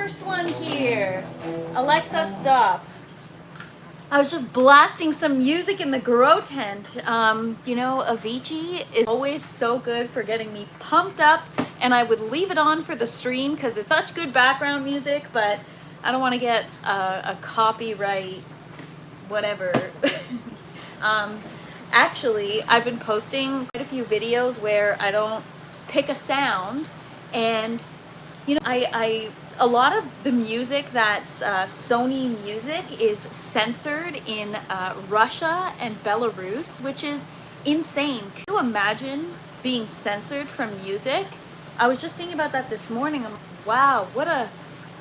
first one here. Alexa, stop. I was just blasting some music in the grow tent. You know, Avicii is always so good for getting me pumped up, and I would leave it on for the stream because it's such good background music, but I don't want to get a copyright whatever. Actually, I've been posting quite a few videos where I don't pick a sound, and you know, a lot of the music that's Sony music is censored in Russia and Belarus, which is insane. Can you imagine being censored from music? I was just thinking about that this morning. I'm like, wow, what a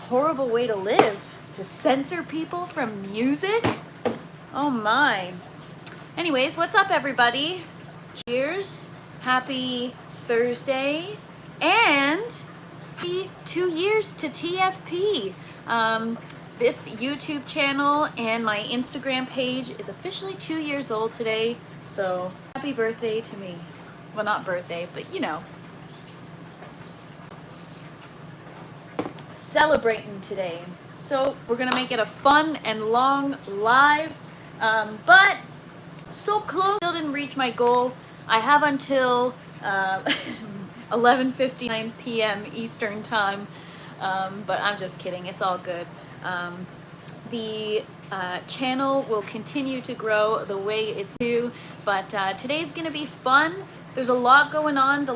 horrible way to live, to censor people from music. Oh my. Anyways, what's up everybody? Cheers. Happy Thursday. And happy 2 years to TFP. This YouTube channel and my Instagram page is officially 2 years old today. So happy birthday to me. Well, not birthday, but you know. Celebrating today. So we're gonna make it a fun and long live, but so close. Still didn't reach my goal. I have until 11:59 p.m. Eastern time, but I'm just kidding. It's all good. The channel will continue to grow the way it's due, but today's gonna be fun. There's a lot going on.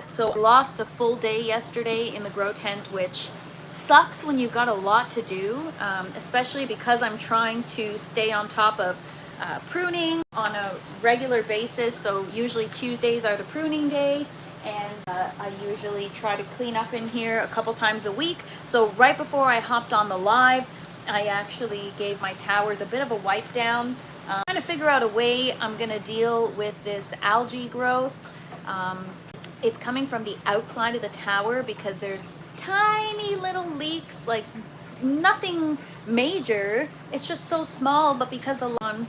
So I lost a full day yesterday in the grow tent, which sucks when you've got a lot to do, especially because I'm trying to stay on top of pruning on a regular basis. So usually Tuesdays are the pruning day, and I usually try to clean up in here a couple times a week. So right before I hopped on the live, I actually gave my towers a bit of a wipe down. Trying to figure out a way I'm gonna deal with this algae growth. It's coming from the outside of the tower because there's tiny little leaks, like nothing major. It's just so small, but because the lawn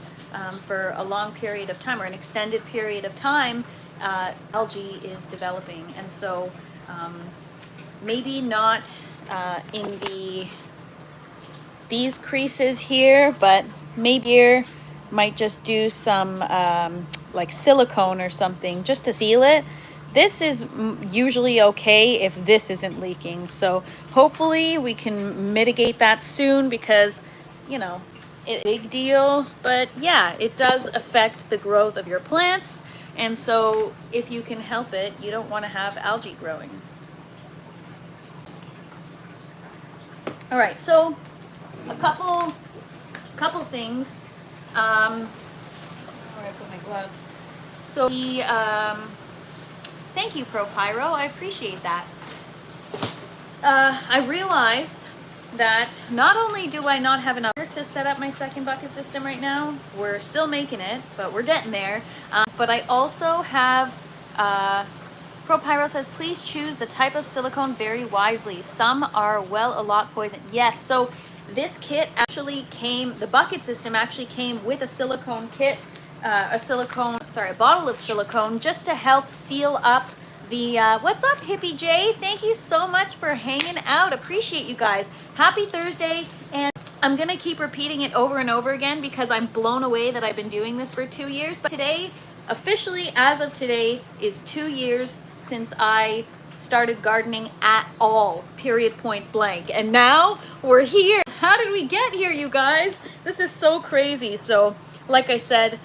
for a long period of time or an extended period of time, algae is developing, and so maybe not in these creases here, but maybe here might just do some like silicone or something just to seal it. This is usually okay if this isn't leaking, so hopefully we can mitigate that soon, because you know, it's a big deal. But yeah, it does affect the growth of your plants, and so if you can help it, you don't want to have algae growing. All right, so a couple things. Where I put my gloves. So the thank you, ProPyro. I appreciate that. I realized that not only do I not have enough to set up my second bucket system right now, we're still making it, but we're getting there. But I also have, ProPyro says, please choose the type of silicone very wisely. Some are, well, a lot poison. Yes, so this kit actually came, the bucket system actually came with a silicone kit, a bottle of silicone, just to help seal up the, what's up, Hippie J? Thank you so much for hanging out. Appreciate you guys. Happy Thursday. And I'm going to keep repeating it over and over again because I'm blown away that I've been doing this for 2 years. But today, officially, as of today, is 2 years since I started gardening at all, period, point blank. And now we're here. How did we get here, you guys? This is so crazy. So, like I said,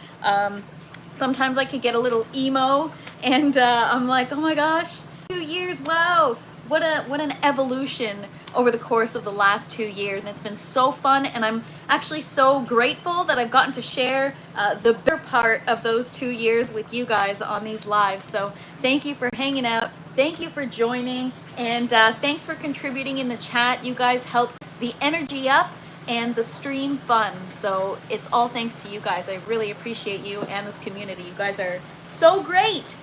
sometimes I could get a little emo, and I'm like, oh my gosh, 2 years, wow, what an evolution over the course of the last 2 years. And it's been so fun, and I'm actually so grateful that I've gotten to share the better part of those 2 years with you guys on these lives. So thank you for hanging out, thank you for joining, and thanks for contributing in the chat. You guys help the energy up and the stream fun, so it's all thanks to you guys. I really appreciate you and this community. You guys are so great.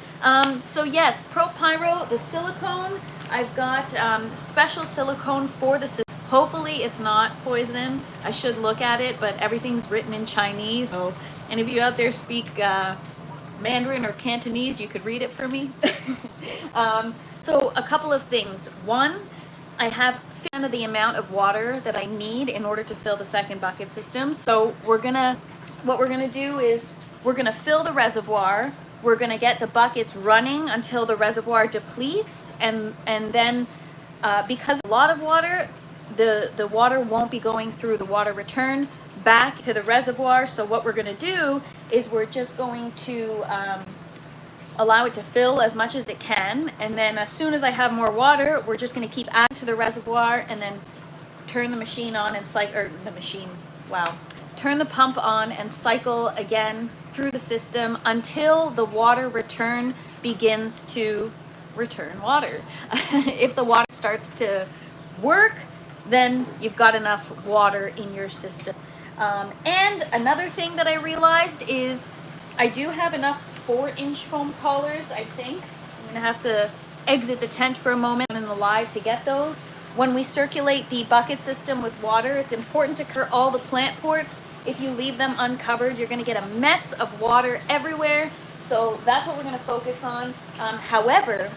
So yes, ProPyro, the silicone, I've got special silicone for the system. Hopefully it's not poison. I should look at it, but everything's written in Chinese, so any of you out there speak Mandarin or Cantonese, you could read it for me. So a couple of things. One, I have kind of the amount of water that I need in order to fill the second bucket system. So what we're gonna do is we're gonna fill the reservoir. We're gonna get the buckets running until the reservoir depletes, and then because a lot of water, the water won't be going through the water return back to the reservoir. So what we're gonna do is we're just going to allow it to fill as much as it can, and then as soon as I have more water, we're just going to keep adding to the reservoir, and then turn the machine on and turn the pump on and cycle again through the system until the water return begins to return water. If the water starts to work, then you've got enough water in your system. And another thing that I realized is I do have enough 4-inch foam collars, I think. I'm gonna have to exit the tent for a moment in the live to get those. When we circulate the bucket system with water, it's important to cover all the plant ports. If you leave them uncovered, you're gonna get a mess of water everywhere. So that's what we're gonna focus on. However,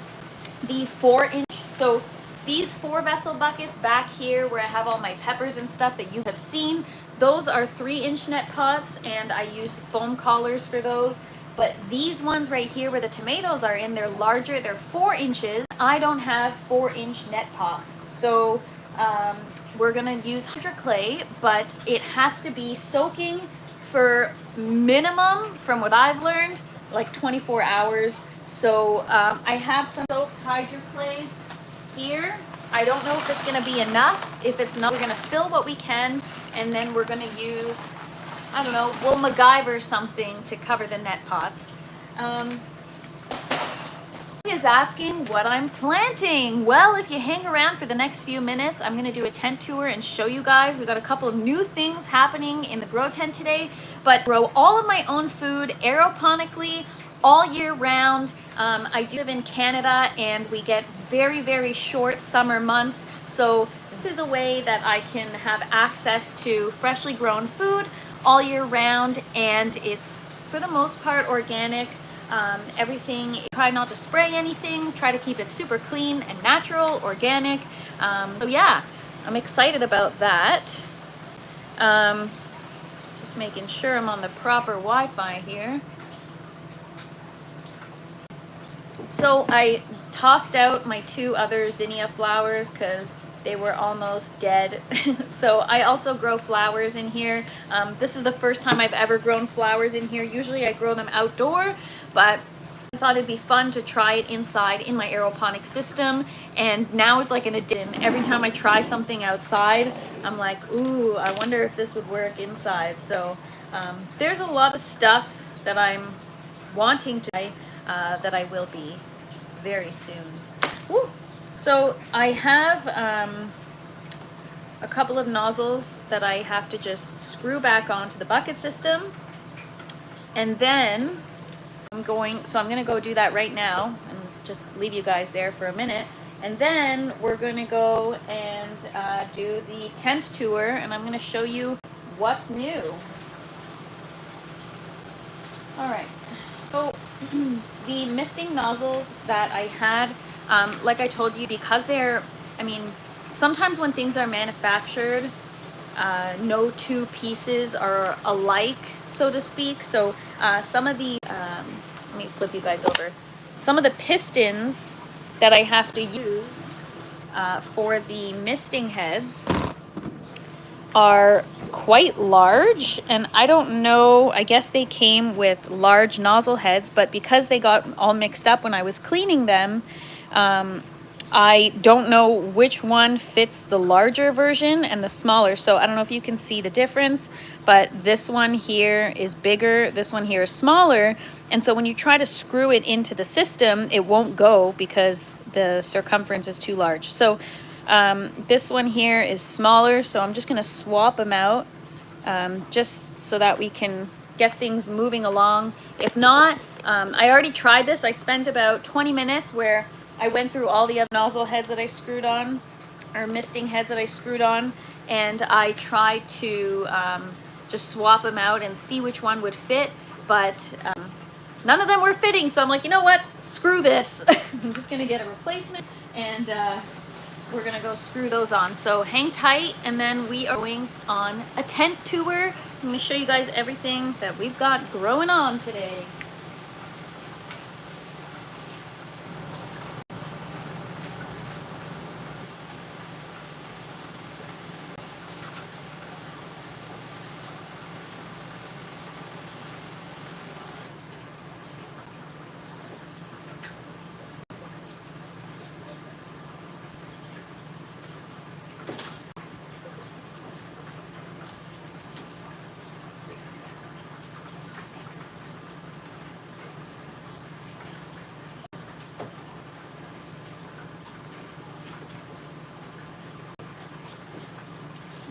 the 4-inch, so these 4-vessel buckets back here where I have all my peppers and stuff that you have seen, those are 3-inch net pots, and I use foam collars for those. But these ones right here where the tomatoes are in, they're larger, they're 4 inches. I don't have 4-inch net pots. So we're gonna use hydroclay, but it has to be soaking for minimum, from what I've learned, like 24 hours. So I have some soaked hydroclay here. I don't know if it's gonna be enough. If it's not, we're gonna fill what we can, and then we're gonna use, I don't know, we'll MacGyver something to cover the net pots. Is asking what I'm planting. Well, if you hang around for the next few minutes, I'm going to do a tent tour and show you guys. We got a couple of new things happening in the grow tent today, but grow all of my own food aeroponically all year round. I do live in Canada, and we get very, very short summer months. So this is a way that I can have access to freshly grown food all year round, and it's for the most part organic. Everything, try not to spray anything, try to keep it super clean and natural, organic. So yeah, I'm excited about that. Just making sure I'm on the proper Wi-Fi here. So I tossed out my 2 other zinnia flowers because they were almost dead. So I also grow flowers in here. This is the first time I've ever grown flowers in here. Usually I grow them outdoor, but I thought it'd be fun to try it inside in my aeroponic system. And now it's like an addiction. Every time I try something outside, I'm like, ooh, I wonder if this would work inside. So there's a lot of stuff that I'm wanting to try that I will be very soon. Woo. So I have a couple of nozzles that I have to just screw back onto the bucket system, and then I'm gonna go do that right now and just leave you guys there for a minute, and then we're gonna go and do the tent tour, and I'm gonna show you what's new. All right, so the misting nozzles that I had, like I told you, because they're, I mean, sometimes when things are manufactured, no 2 pieces are alike, so to speak. So some of the, let me flip you guys over. Some of the pistons that I have to use for the misting heads are quite large, and I don't know, I guess they came with large nozzle heads, but because they got all mixed up when I was cleaning them, I don't know which one fits the larger version and the smaller. So I don't know if you can see the difference, but this one here is bigger, this one here is smaller. And so when you try to screw it into the system, it won't go because the circumference is too large. So this one here is smaller, so I'm just gonna swap them out just so that we can get things moving along. If not, I already tried this. I spent about 20 minutes where I went through all the other nozzle heads that I screwed on, or misting heads that I screwed on, and I tried to just swap them out and see which one would fit, but none of them were fitting. So I'm like, you know what? Screw this. I'm just gonna get a replacement and we're gonna go screw those on. So hang tight, and then we are going on a tent tour. I'm gonna show you guys everything that we've got growing on today.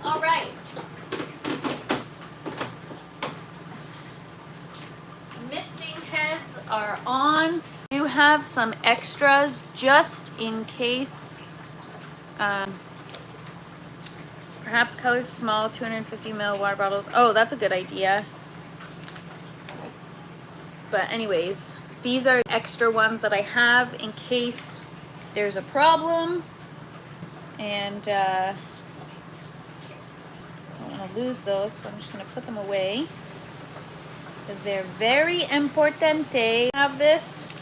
All right. Misting heads are on. We do have some extras just in case. Perhaps colored small 250 ml water bottles. Oh, that's a good idea. But anyways, these are extra ones that I have in case there's a problem. And I don't want to lose those, so I'm just going to put them away because they're very importante. Have this,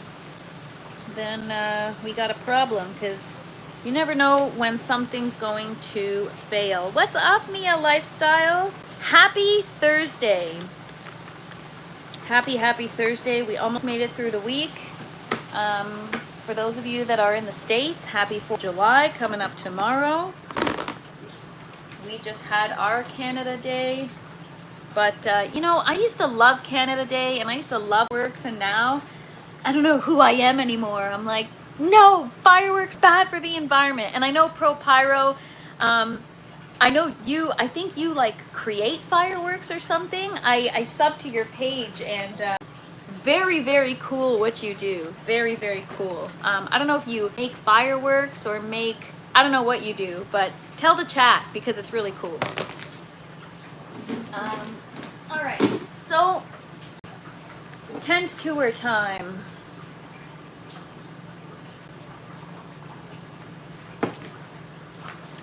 then we got a problem, because you never know when something's going to fail. What's up, Mia Lifestyle? Happy Thursday. Happy Thursday. We almost made it through the week. For those of you that are in the States, happy 4th of July coming up tomorrow. We just had our Canada Day. But, you know, I used to love Canada Day, and I used to love fireworks, and now I don't know who I am anymore. I'm like, no, fireworks bad for the environment. And I know Pro Pyro, I know you, I think you like create fireworks or something. I sub to your page, and very cool what you do. Very cool. I don't know if you make fireworks or make, I don't know what you do, but tell the chat because it's really cool. All right, so tent tour time.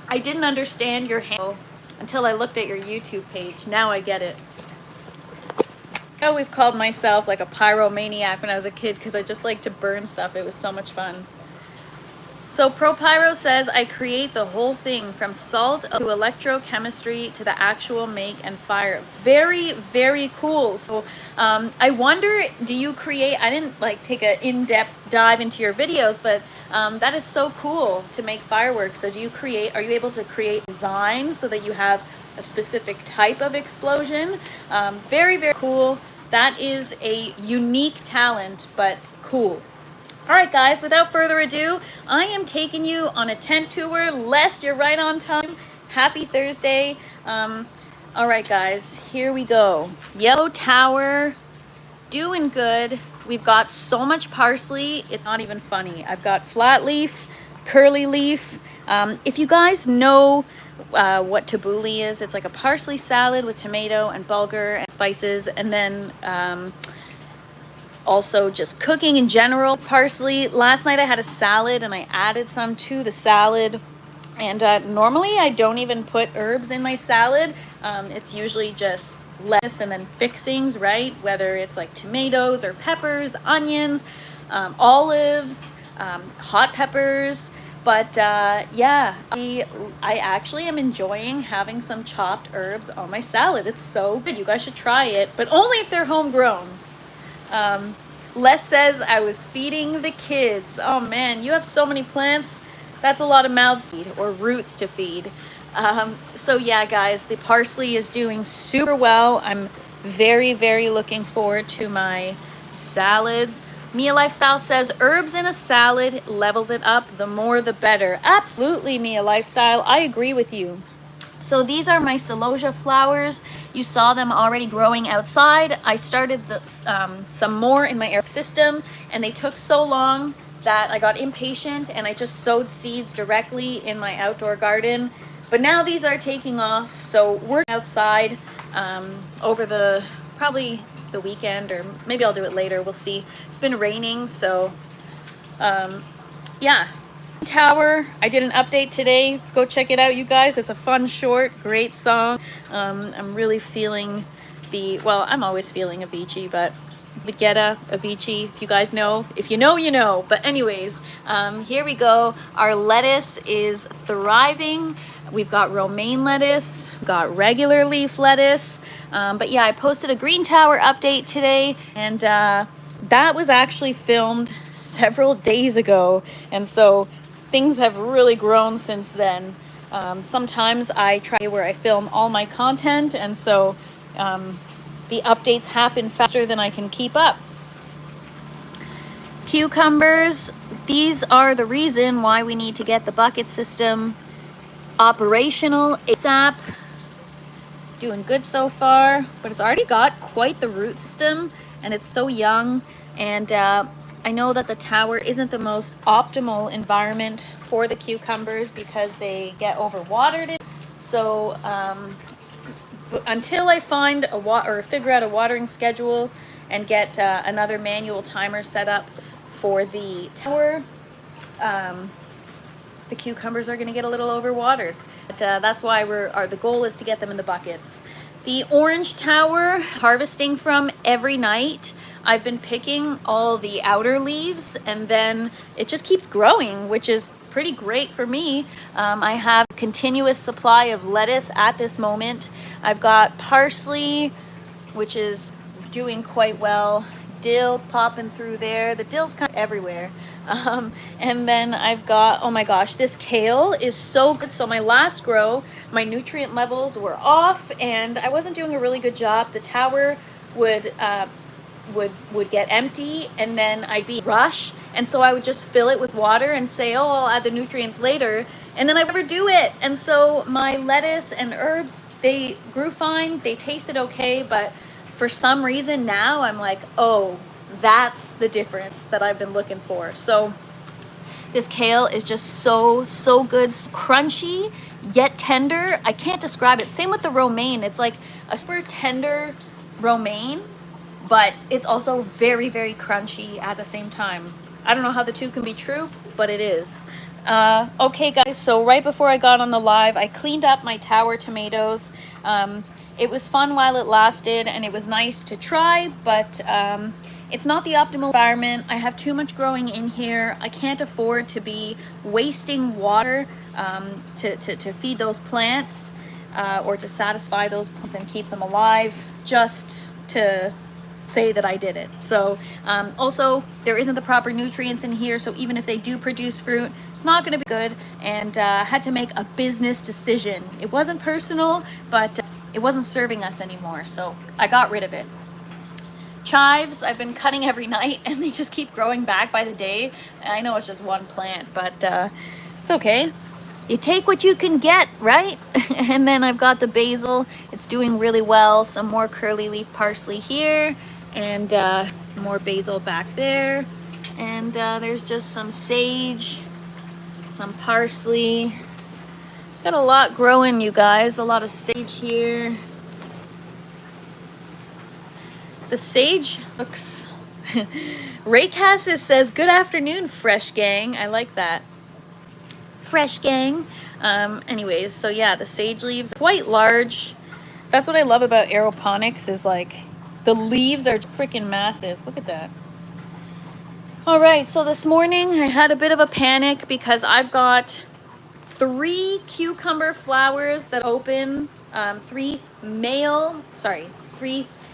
I didn't understand your handle until I looked at your YouTube page. Now I get it. I always called myself like a pyromaniac when I was a kid because I just like to burn stuff. It was so much fun. So Pro Pyro says, I create the whole thing from salt to electrochemistry to the actual make and fire. Very cool. So I wonder, do you create, I didn't like take an in-depth dive into your videos, but that is so cool to make fireworks. So do you create, are you able to create designs so that you have a specific type of explosion? Very cool. That is a unique talent, but cool. All right, guys, without further ado, I am taking you on a tent tour. Les, you're right on time. Happy Thursday. All right, guys, here we go. Yellow Tower, doing good. We've got so much parsley, it's not even funny. I've got flat leaf, curly leaf. If you guys know what tabbouleh is, it's like a parsley salad with tomato and bulgur and spices, and then also just cooking in general. Parsley. Last night I had a salad and I added some to the salad. And normally I don't even put herbs in my salad. It's usually just lettuce and then fixings, right? Whether it's like tomatoes or peppers, onions, olives, hot peppers. But yeah, I actually am enjoying having some chopped herbs on my salad. It's so good. You guys should try it, but only if they're homegrown. Les says, I was feeding the kids. Oh man, you have so many plants. That's a lot of mouths to feed, or roots to feed. So yeah, guys, the parsley is doing super well. I'm very looking forward to my salads. Mia Lifestyle says, herbs in a salad levels it up. The more the better. Absolutely, Mia Lifestyle. I agree with you. So these are my celosia flowers. You saw them already growing outside. I started some more in my air system, and they took so long that I got impatient and I just sowed seeds directly in my outdoor garden. But now these are taking off, so we're outside over probably the weekend, or maybe I'll do it later. We'll see. It's been raining, so yeah. Tower, I did an update today. Go check it out, you guys. It's a fun, short, great song. I'm really feeling well, I'm always feeling Avicii, but Vegeta, Avicii, if you guys know. If you know, you know. But anyways, here we go. Our lettuce is thriving. We've got romaine lettuce, got regular leaf lettuce. But yeah, I posted a green tower update today, and that was actually filmed several days ago. And so things have really grown since then. Sometimes I try where I film all my content, and so the updates happen faster than I can keep up. Cucumbers, these are the reason why we need to get the bucket system operational ASAP. Doing good so far, but it's already got quite the root system, and it's so young. And I know that the tower isn't the most optimal environment for the cucumbers because they get overwatered. So until I find or figure out a watering schedule and get another manual timer set up for the tower, the cucumbers are going to get a little overwatered. But that's why the goal is to get them in the buckets. The orange tower, harvesting from every night. I've been picking all the outer leaves, and then it just keeps growing, which is pretty great for me. I have a continuous supply of lettuce at this moment. I've got parsley, which is doing quite well. Dill popping through there. The dill's kind of everywhere. And then I've got, oh my gosh, this kale is so good. So my last grow, my nutrient levels were off, and I wasn't doing a really good job. The tower would get empty, and then I'd be rush, and so I would just fill it with water and say, oh, I'll add the nutrients later, and then I never do it. And so my lettuce and herbs, they grew fine, they tasted okay, but for some reason now I'm like, oh, that's the difference that I've been looking for. So this kale is just so good, so crunchy yet tender. I can't describe it. Same with the romaine. It's like a super tender romaine, but it's also very crunchy at the same time. I don't know how the two can be true, but it is. Okay guys, so right before I got on the live, I cleaned up my tower tomatoes. It was fun while it lasted, and it was nice to try, but it's not the optimal environment. I have too much growing in here. I can't afford to be wasting water to feed those plants or to satisfy those plants and keep them alive just to say that I did it. So also there isn't the proper nutrients in here, so even if they do produce fruit, it's not going to be good. And I had to make a business decision. It wasn't personal, but it wasn't serving us anymore, so I got rid of it. Chives, I've been cutting every night, and they just keep growing back by the day. I know it's just one plant, but it's okay. You take what you can get, right? And then I've got the basil. It's doing really well. Some more curly leaf parsley here, and more basil back there. And there's just some sage, some parsley. Got a lot growing, you guys. A lot of sage here. The sage looks... Ray Cassis says, good afternoon, fresh gang. I like that. Fresh gang. Anyways, so yeah, the sage leaves are quite large. That's what I love about aeroponics, is like the leaves are freaking massive. Look at that. All right, so this morning I had a bit of a panic because I've got 3 cucumber flowers that open, 3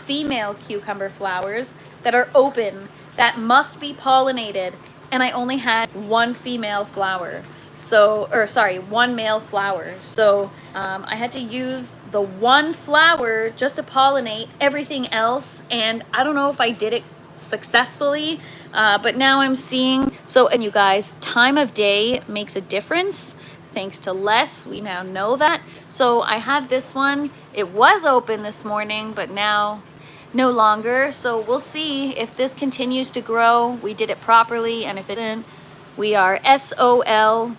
female cucumber flowers that are open that must be pollinated, and I only had 1 female flower. So, or sorry, 1 male flower. So I had to use the 1 flower just to pollinate everything else, and I don't know if I did it successfully, but now I'm seeing, so, and you guys, time of day makes a difference. Thanks to Les, we now know that. So I had this one, it was open this morning, but now no longer. So we'll see if this continues to grow. We did it properly, and if it didn't, we are SOL.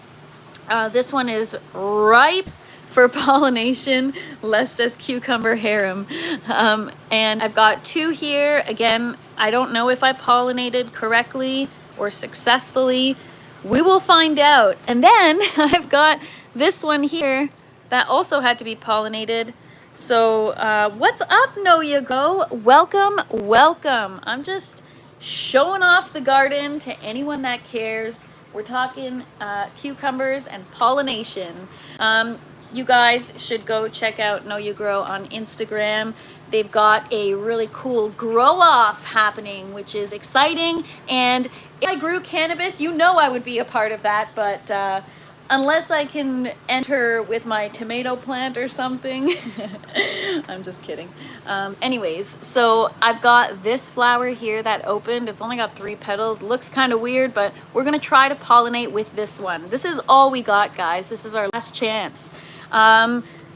This one is ripe for pollination. Les says cucumber harem. And I've got 2 here. Again, I don't know if I pollinated correctly or successfully, We will find out. And then I've got this one here that also had to be pollinated. So what's up, Know Ya Grow? Welcome, welcome. I'm just showing off the garden to anyone that cares. We're talking cucumbers and pollination. You guys should go check out Know Ya Grow on Instagram. They've got a really cool grow off happening, which is exciting. And if I grew cannabis, you know I would be a part of that, but unless I can enter with my tomato plant or something. I'm just kidding. Anyways, so I've got this flower here that opened. It's only got 3 petals. Looks kind of weird, but we're gonna try to pollinate with this one. This is all we got, guys. This is our last chance.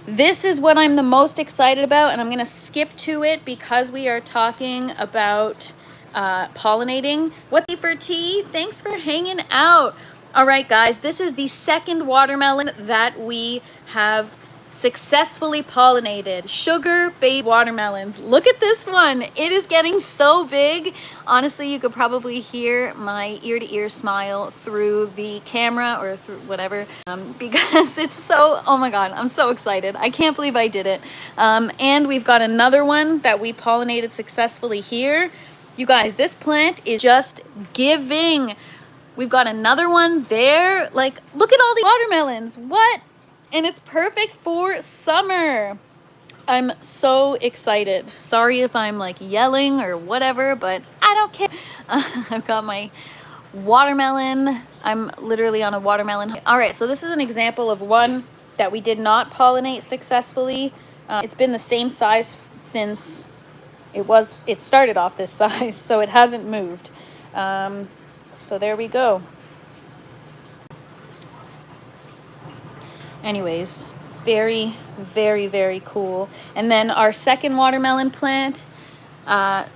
This is what I'm the most excited about, and I'm gonna skip to it because we are talking about pollinating. What's for tea? Thanks for hanging out. All right, guys, this is the second watermelon that we have successfully pollinated. Sugar-based watermelons. Look at this one. It is getting so big. Honestly, you could probably hear my ear-to-ear smile through the camera or through whatever, because it's so, oh my God, I'm so excited. I can't believe I did it. And we've got another one that we pollinated successfully here. You guys, this plant is just giving. We've got another one there. Like, look at all the watermelons. What? And it's perfect for summer. I'm so excited. Sorry if I'm like yelling or whatever, but I don't care. I've got my watermelon. I'm literally on a watermelon. All right, so this is an example of one that we did not pollinate successfully. It's been the same size since it started off this size, so it hasn't moved. So there we go. Anyways, very, very, very cool. And then our second watermelon plant.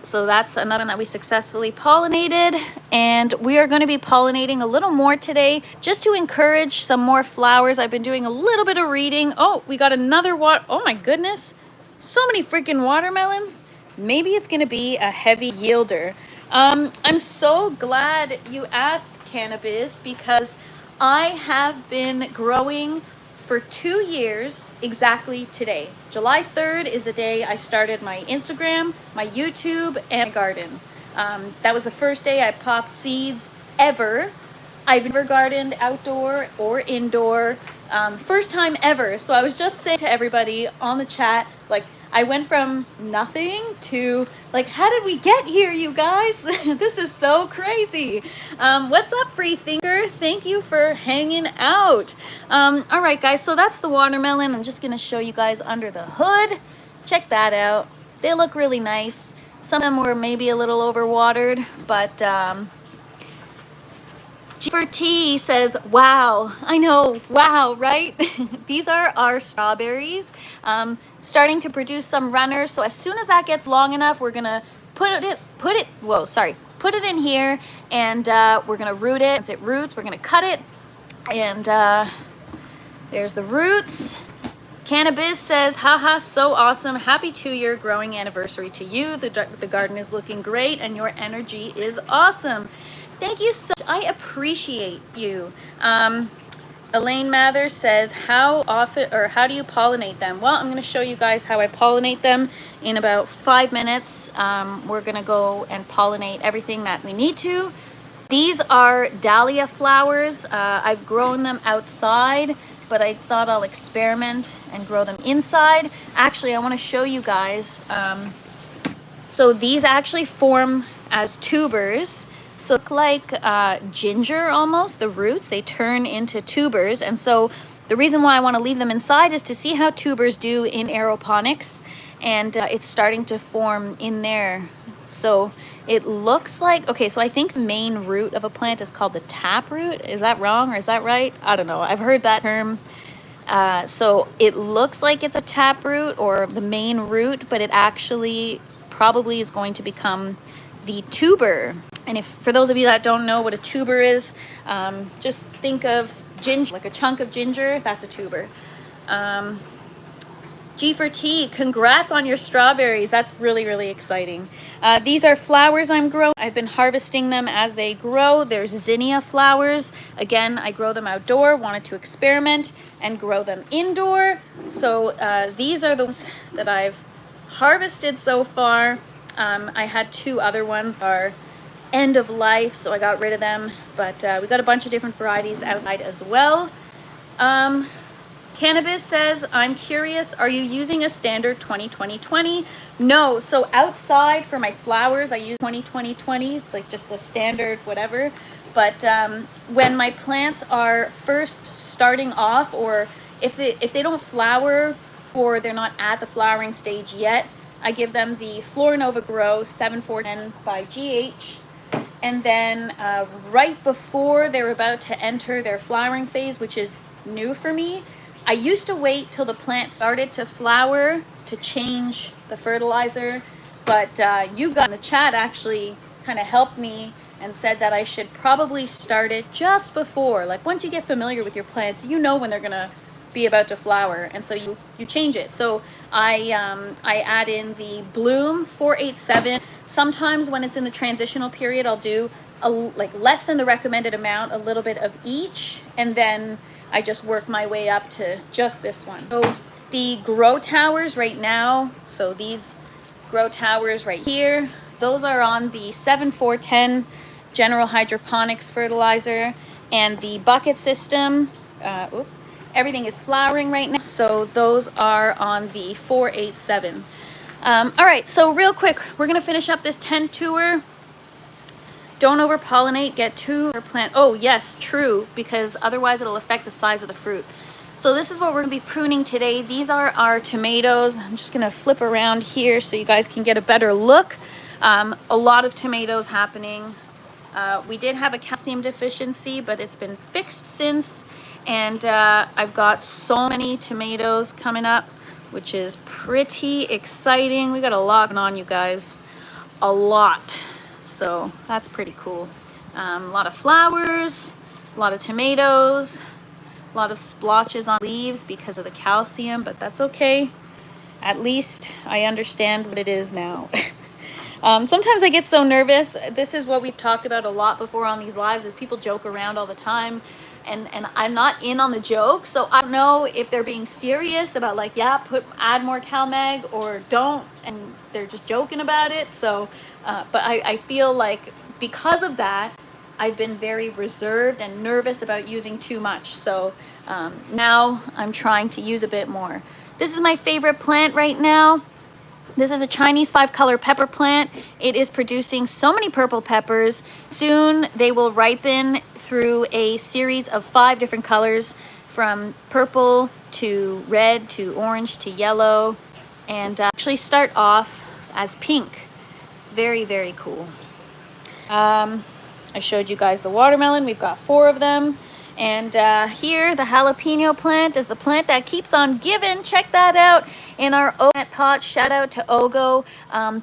So that's another one that we successfully pollinated. And we are going to be pollinating a little more today just to encourage some more flowers. I've been doing a little bit of reading. Oh, we got another oh my goodness. So many freaking watermelons. Maybe it's going to be a heavy yielder. I'm so glad you asked, Cannabis, because I have been growing for 2 years exactly today. July 3rd is the day I started my Instagram, my YouTube, and my garden. That was the first day I popped seeds ever. I've never gardened outdoor or indoor. First time ever. So I was just saying to everybody on the chat, like, I went from nothing to like, how did we get here, you guys? This is so crazy. What's up, free thinker? Thank you for hanging out. All right, guys, so that's the watermelon. I'm just gonna show you guys under the hood. Check that out. They look really nice. Some of them were maybe a little overwatered, but G for T says, wow. I know, wow, right? These are our strawberries. Starting to produce some runners. So as soon as that gets long enough, we're gonna put it in here, and we're gonna root it. Once it roots, we're gonna cut it, and there's the roots. Cannabis says, haha, so awesome. Happy 2-year growing anniversary to you. The garden is looking great, and your energy is awesome. Thank you so much. I appreciate you. Elaine Mather says, how do you pollinate them? Well, I'm going to show you guys how I pollinate them in about 5 minutes. We're going to go and pollinate everything that we need to. These are dahlia flowers. I've grown them outside, but I thought I'll experiment and grow them inside. Actually, I want to show you guys. So these actually form as tubers. So look like ginger almost, the roots, they turn into tubers. And so the reason why I want to leave them inside is to see how tubers do in aeroponics. And it's starting to form in there. So it looks like, okay, so I think the main root of a plant is called the taproot. Is that wrong or is that right? I don't know. I've heard that term. So it looks like it's a taproot or the main root, but it actually probably is going to become the tuber. And if for those of you that don't know what a tuber is, just think of ginger, like a chunk of ginger. That's a tuber. G for T, congrats on your strawberries. That's really, really exciting. These are flowers I'm growing. I've been harvesting them as they grow. There's zinnia flowers. Again, I grow them outdoor, wanted to experiment and grow them indoor. So these are the ones that I've harvested so far. I had 2 other ones that are end of life, so I got rid of them. But we got a bunch of different varieties outside as well. Cannabis says, I'm curious, are you using a standard 20-20-20? No, so outside for my flowers, I use 20-20-20, like just a standard whatever. But when my plants are first starting off, or if they don't flower or they're not at the flowering stage yet, I give them the Florinova Grow 7410 by GH. And then right before they're about to enter their flowering phase, which is new for me, I used to wait till the plant started to flower to change the fertilizer, but you guys in the chat actually kind of helped me and said that I should probably start it just before. Like once you get familiar with your plants, you know when they're gonna be about to flower, and so you change it. So I add in the Bloom 487. Sometimes when it's in the transitional period, I'll do like less than the recommended amount, a little bit of each, and then I just work my way up to just this one. So the grow towers right now, so these grow towers right here, those are on the 7410 General Hydroponics fertilizer, and the bucket system, everything is flowering right now, so those are on the 487. All right, so real quick, we're gonna finish up this tent tour. Don't over pollinate, get 2 per plant. Oh yes, true, because otherwise it'll affect the size of the fruit. So this is what we're gonna be pruning today. These are our tomatoes. I'm just gonna flip around here so you guys can get a better look. A lot of tomatoes happening. We did have a calcium deficiency, but it's been fixed since. And I've got so many tomatoes coming up, which is pretty exciting. We got a lot going on, you guys, a lot. So that's pretty cool. A lot of flowers, a lot of tomatoes, a lot of splotches on leaves because of the calcium, but that's okay. At least I understand what it is now. Sometimes I get so nervous. This is what we've talked about a lot before on these lives, is people joke around all the time. And I'm not in on the joke, so I don't know if they're being serious about like, yeah, add more CalMag, or don't, and they're just joking about it. So but I feel like because of that, I've been very reserved and nervous about using too much. So now I'm trying to use a bit more. This is my favorite plant right now. This is a Chinese 5-color pepper plant. It is producing so many purple peppers. Soon they will ripen through a series of 5 different colors, from purple to red to orange to yellow, and actually start off as pink. Very, very cool. I showed you guys the watermelon. We've got 4 of them. And here, the jalapeno plant is the plant that keeps on giving. Check that out in our Ogo pot. Shout out to Ogo.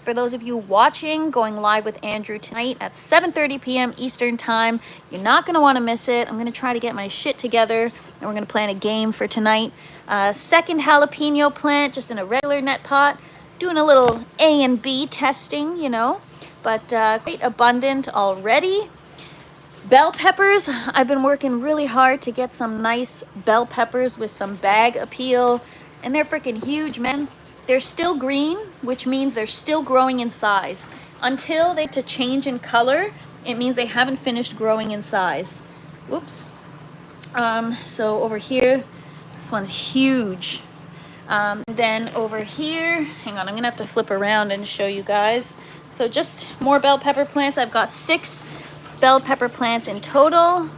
For those of you watching, going live with Andrew tonight at 7:30 p.m. Eastern time. You're not going to want to miss it. I'm going to try to get my shit together, and we're going to plan a game for tonight. Second jalapeno plant, just in a regular net pot. Doing a little A and B testing, you know, but quite abundant already. Bell peppers, I've been working really hard to get some nice bell peppers with some bag appeal, and they're freaking huge, man. They're still green, which means they're still growing in size. Until they to change in color, it means they haven't finished growing in size. Whoops. So over here, this one's huge. Then over here, hang on, I'm gonna have to flip around and show you guys. So just more bell pepper plants. I've got 6 bell pepper plants in total.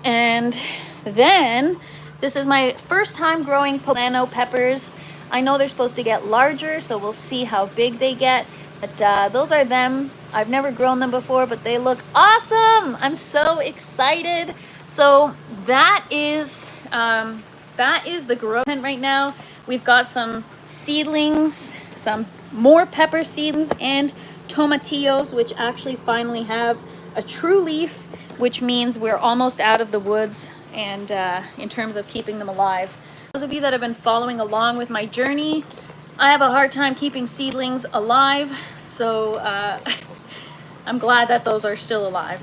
And then this is my first time growing poblano peppers. I know they're supposed to get larger, so we'll see how big they get. But those are them. I've never grown them before, but they look awesome. I'm so excited. So that is the grow tent right now. We've got some seedlings, some more pepper seedlings, and tomatillos, which actually finally have a true leaf, which means we're almost out of the woods and in terms of keeping them alive. Those of you that have been following along with my journey, I have a hard time keeping seedlings alive, so I'm glad that those are still alive.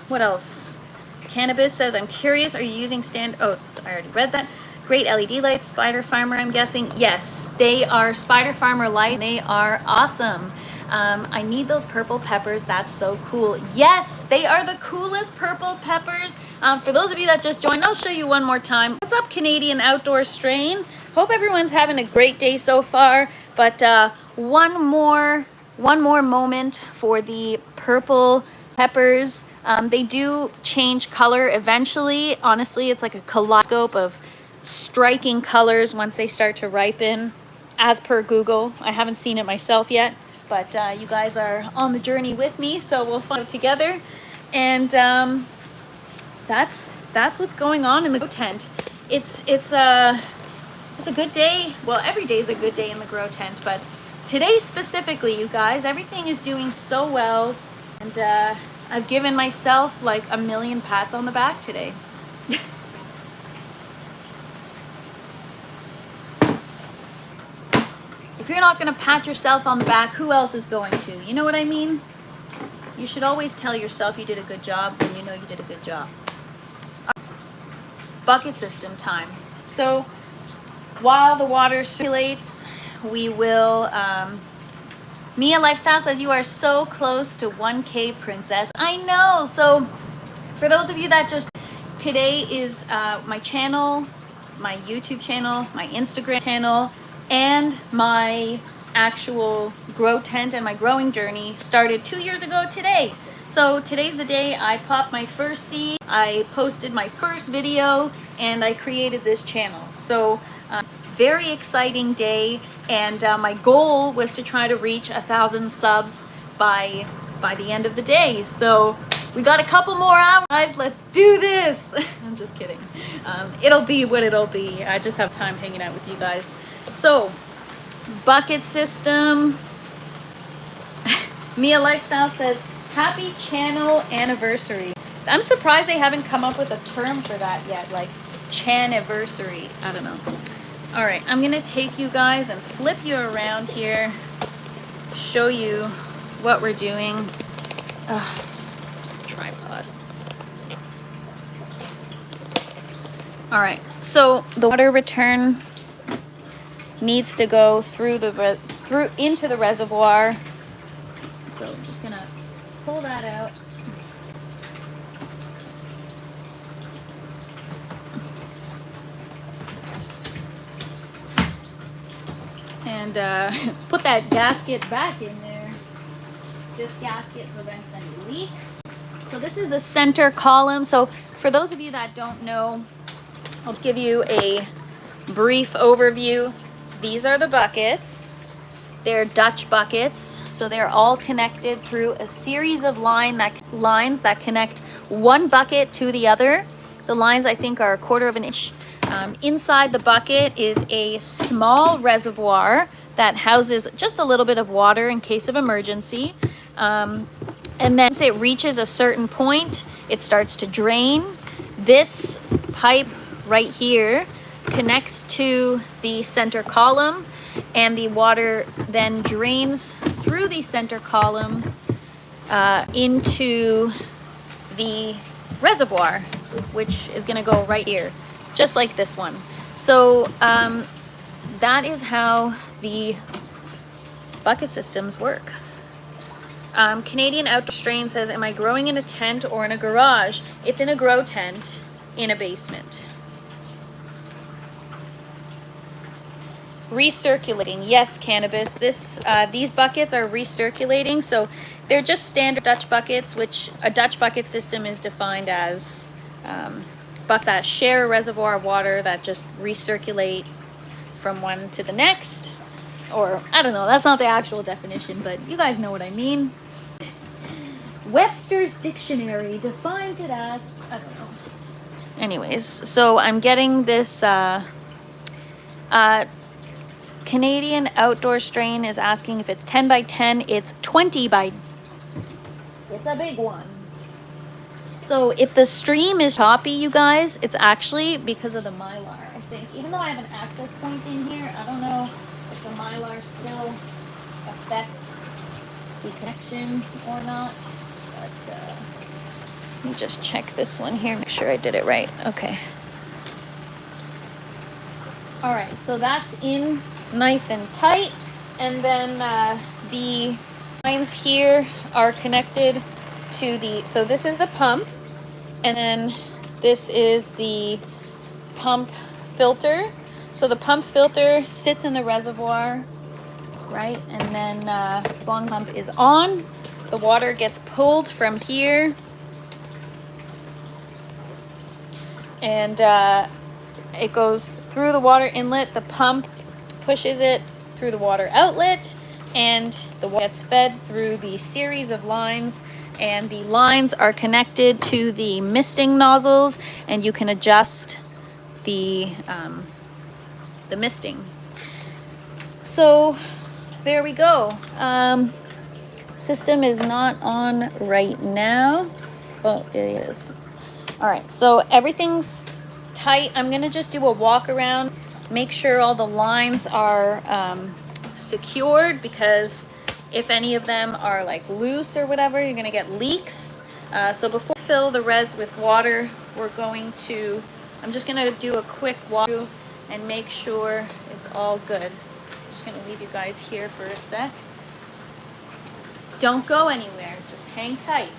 What else? Cannabis says, I'm curious, are you using oh, I already read that. Great LED lights, Spider Farmer, I'm guessing. Yes, they are Spider Farmer lights. They are awesome. I need those purple peppers. That's so cool. Yes, they are the coolest purple peppers. For those of you that just joined, I'll show you one more time. What's up, Canadian Outdoor Strain? Hope everyone's having a great day so far. But one more moment for the purple peppers. They do change color eventually. Honestly, it's like a kaleidoscope of striking colors once they start to ripen, as per Google. I haven't seen it myself yet, but you guys are on the journey with me, so we'll find it together. And that's what's going on in the grow tent. It's a good day. Well, every day is a good day in the grow tent, but today specifically, you guys, everything is doing so well, and I've given myself like a million pats on the back today. If you're not going to pat yourself on the back, who else is going to? You know what I mean? You should always tell yourself you did a good job when you know you did a good job. Bucket system time. So while the water circulates, we will... Mia Lifestyle says, you are so close to 1K, princess. I know. So for those of you that just... Today is my channel, my YouTube channel, my Instagram channel, and my actual grow tent and my growing journey started 2 years ago today. So today's the day I popped my first seed, I posted my first video, and I created this channel. So very exciting day, and my goal was to try to reach 1,000 subs by the end of the day. So we got a couple more hours, guys. Let's do this. I'm just kidding. It'll be what it'll be. I just have time hanging out with you guys. So, bucket system. Mia Lifestyle says, happy channel anniversary. I'm surprised they haven't come up with a term for that yet, like chaniversary. I don't know. All right, I'm gonna take you guys and flip you around here, show you what we're doing. Tripod. All right, so the water return needs to go through into the reservoir. So I'm just gonna pull that out. And put that gasket back in there. This gasket prevents any leaks. So this is the center column. So for those of you that don't know, I'll give you a brief overview. These are the buckets. They're Dutch buckets, so they're all connected through a series of lines that connect one bucket to the other. The lines, I think, are 1/4 of an inch. Inside the bucket is a small reservoir that houses just a little bit of water in case of emergency. And then once it reaches a certain point, it starts to drain. This pipe right here connects to the center column, and the water then drains through the center column into the reservoir, which is going to go right here, just like this one. So that is how the bucket systems work. Canadian Outdoor Strain says, am I growing in a tent or in a garage? It's in a grow tent in a basement. Recirculating, yes, Cannabis. These buckets are recirculating, so they're just standard Dutch buckets, which a Dutch bucket system is defined as buckets that share a reservoir of water that just recirculate from one to the next. Or, I don't know, that's not the actual definition, but you guys know what I mean. Webster's Dictionary defines it as, I don't know. Anyways, so I'm getting this Canadian Outdoor Strain is asking if it's 10 by 10. It's 20 by... It's a big one. So if the stream is choppy, you guys, it's actually because of the Mylar. I think, even though I have an access point in here, I don't know if the Mylar still affects the connection or not. But let me just check this one here, make sure I did it right. Okay. All right, so that's in nice and tight. And then the lines here are connected to the, so this is the pump, and then this is the pump filter. So the pump filter sits in the reservoir, right? And then as long as the pump is on, the water gets pulled from here, and it goes through the water inlet. The pump pushes it through the water outlet, and the water gets fed through the series of lines, and the lines are connected to the misting nozzles, and you can adjust the misting. So there we go. System is not on right now. Oh, it is. All right, so everything's tight. I'm gonna just do a walk around, make sure all the lines are secured, because if any of them are like loose or whatever, you're gonna get leaks. So before we fill the res with water, I'm just gonna do a quick walk through and make sure it's all good. I'm just gonna leave you guys here for a sec. Don't go anywhere, just hang tight.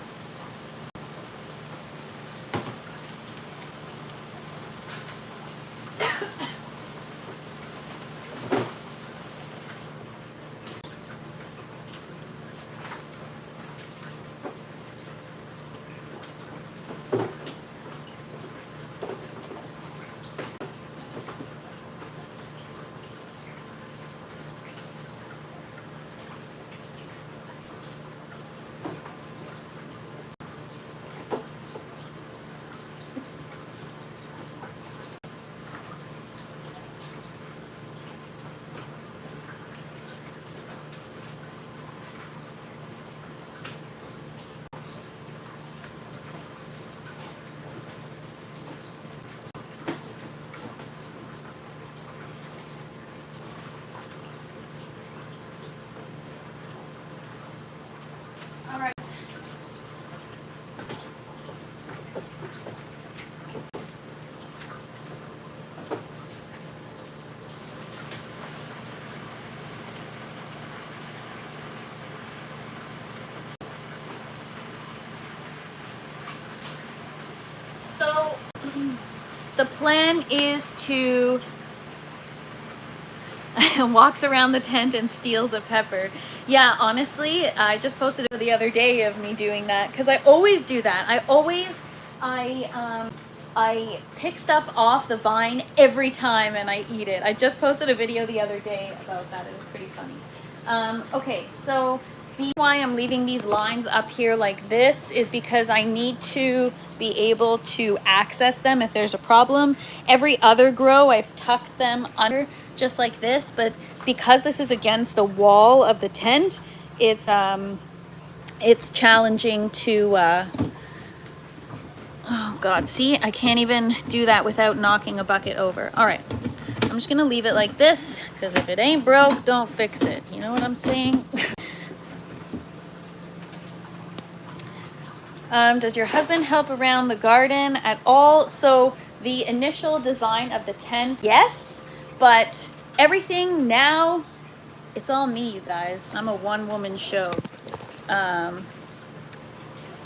All right. So the plan is to walks around the tent and steals a pepper. Yeah, honestly, I just posted it the other day of me doing that, because I always do that. I pick stuff off the vine every time and I eat it. I just posted a video the other day about that. It was pretty funny. Okay, so the reason why I'm leaving these lines up here like this is because I need to be able to access them if there's a problem. Every other grow, I've tucked them under just like this, but because this is against the wall of the tent, it's challenging to oh god, see, I can't even do that without knocking a bucket over. All right, I'm just gonna leave it like this, because if it ain't broke, don't fix it. You know what I'm saying? Does your husband help around the garden at all? So the initial design of the tent, yes, but everything now, it's all me, you guys. I'm a one-woman show. The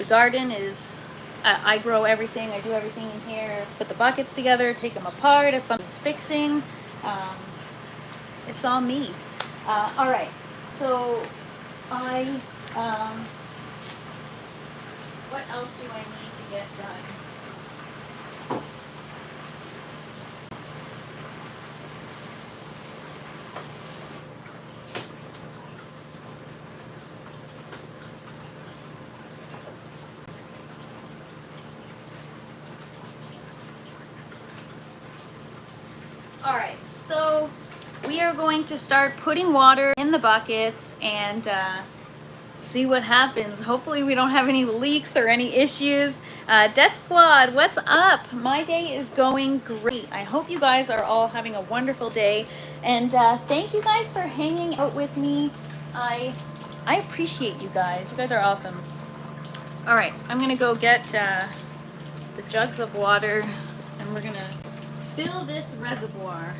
garden is, I grow everything. I do everything in here. Put the buckets together, take them apart if something's fixing. It's all me. All right, so what else do I need to get done? All right, so we are going to start putting water in the buckets and see what happens. Hopefully we don't have any leaks or any issues. Death Squad, what's up? My day is going great. I hope you guys are all having a wonderful day. And thank you guys for hanging out with me. I appreciate you guys. You guys are awesome. All right, I'm gonna go get the jugs of water, and we're gonna fill this reservoir.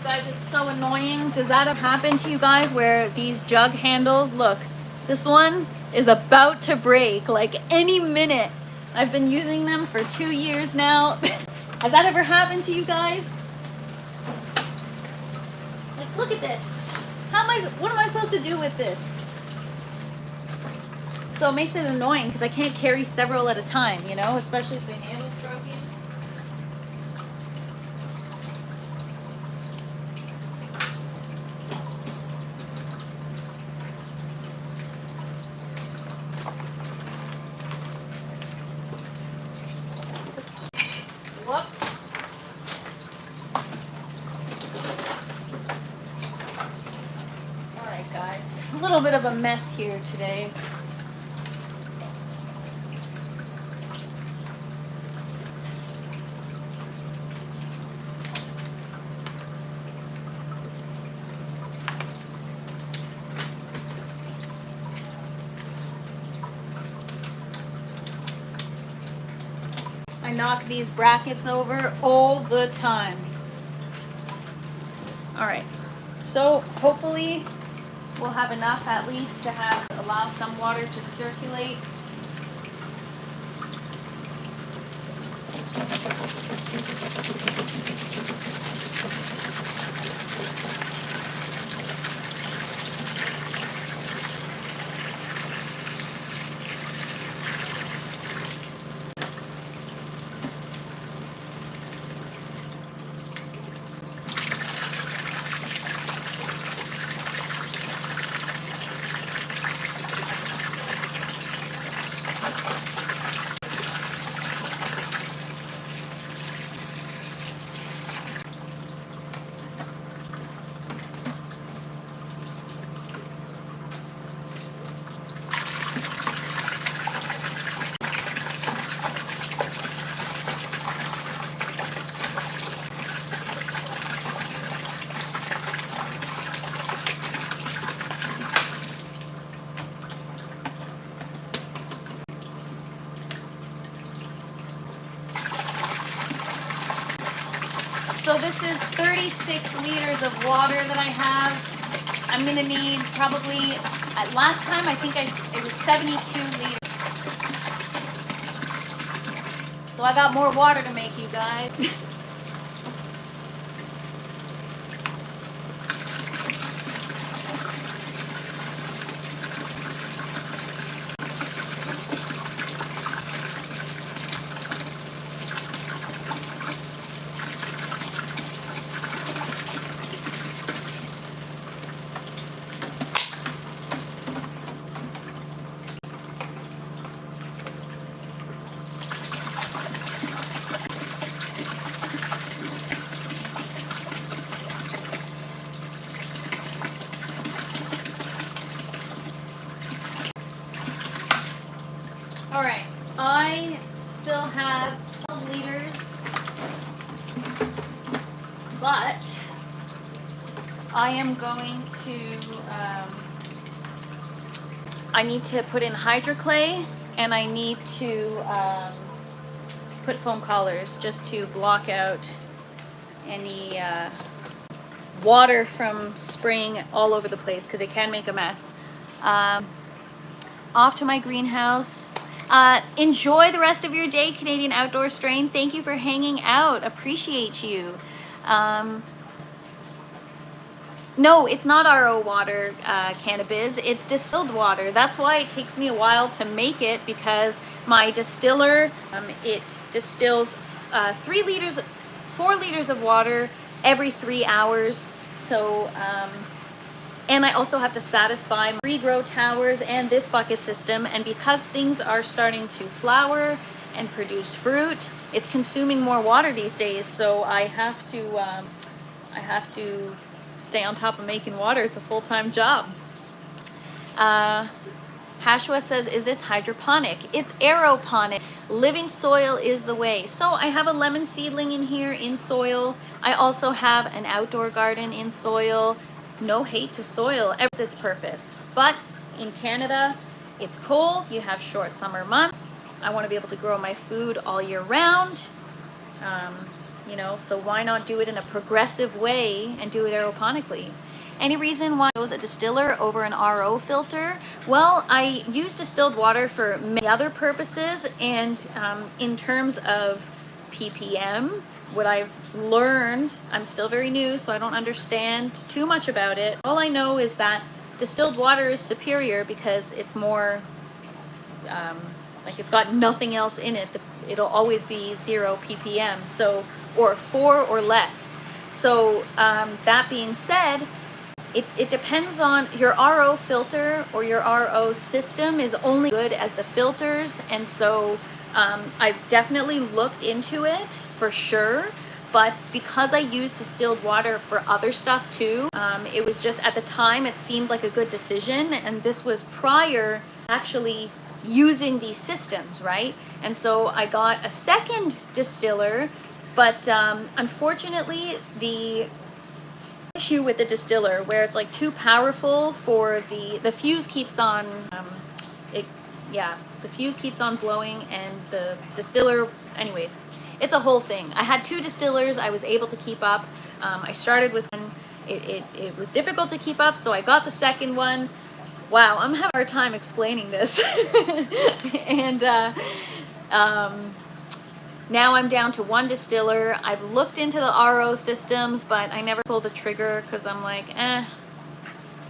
Guys, it's so annoying. Does that have happened to you guys where these jug handles, look, this one is about to break like any minute. I've been using them for 2 years now. Has that ever happened to you guys? Like, look at this. What am I supposed to do with this? So it makes it annoying because I can't carry several at a time, you know, especially if the handle's broken. Whoops. All right, guys. A little bit of a mess here today. I knock these brackets over all the time. All right, so hopefully we'll have enough at least to allow some water to circulate. So this is 36 liters of water that I have. I'm gonna need probably, last time I think it was 72 liters. So I got more water to make, you guys. All right, I still have 12 liters, but I am going to, I need to put in hydroclay, and I need to put foam collars just to block out any water from spraying all over the place, because it can make a mess. Off to my greenhouse. Enjoy the rest of your day, Canadian Outdoor Strain. Thank you for hanging out. Appreciate you. No, it's not RO water, cannabis. It's distilled water. That's why it takes me a while to make it, because my distiller, it distills 4 liters of water every 3 hours. So And I also have to satisfy my regrow towers and this bucket system. And because things are starting to flower and produce fruit, it's consuming more water these days. So I have to stay on top of making water. It's a full-time job. Hashua says, is this hydroponic? It's aeroponic. Living soil is the way. So I have a lemon seedling in here in soil. I also have an outdoor garden in soil. No hate to soil, it serves its purpose. But in Canada, it's cold, you have short summer months. I want to be able to grow my food all year round. You know, so why not do it in a progressive way and do it aeroponically? Any reason why I chose a distiller over an RO filter? Well, I use distilled water for many other purposes, and in terms of ppm, what I've learned, I'm still very new, so I don't understand too much about it. All I know is that distilled water is superior because it's more, like it's got nothing else in it. It'll always be 0 ppm, so, or 4 or less. So that being said, it depends on your RO filter, or your RO system is only good as the filters, and so I've definitely looked into it for sure, but because I used distilled water for other stuff too, it was just at the time it seemed like a good decision, and this was prior actually using these systems, right? And so I got a second distiller, but unfortunately the issue with the distiller where it's like too powerful for the fuse keeps on the fuse keeps on blowing, and the distiller, anyways, it's a whole thing. I had 2 distillers. I was able to keep up. I started with one. It was difficult to keep up, so I got the second one. Wow, I'm having a hard time explaining this. And now I'm down to 1 distiller. I've looked into the RO systems, but I never pulled the trigger because I'm like,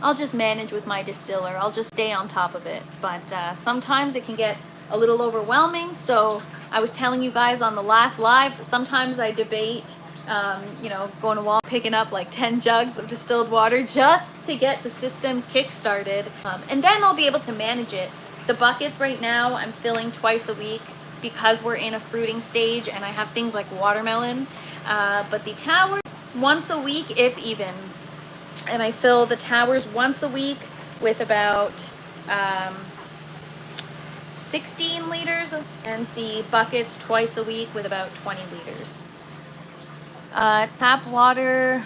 I'll just manage with my distiller. I'll just stay on top of it. But sometimes it can get a little overwhelming. So I was telling you guys on the last live, sometimes I debate, you know, going to Walmart, picking up like 10 jugs of distilled water just to get the system kick-started. And then I'll be able to manage it. The buckets right now, I'm filling twice a week because we're in a fruiting stage and I have things like watermelon. But the tower, once a week, if even. And I fill the towers once a week with about 16 liters, and the buckets twice a week with about 20 liters. Tap water,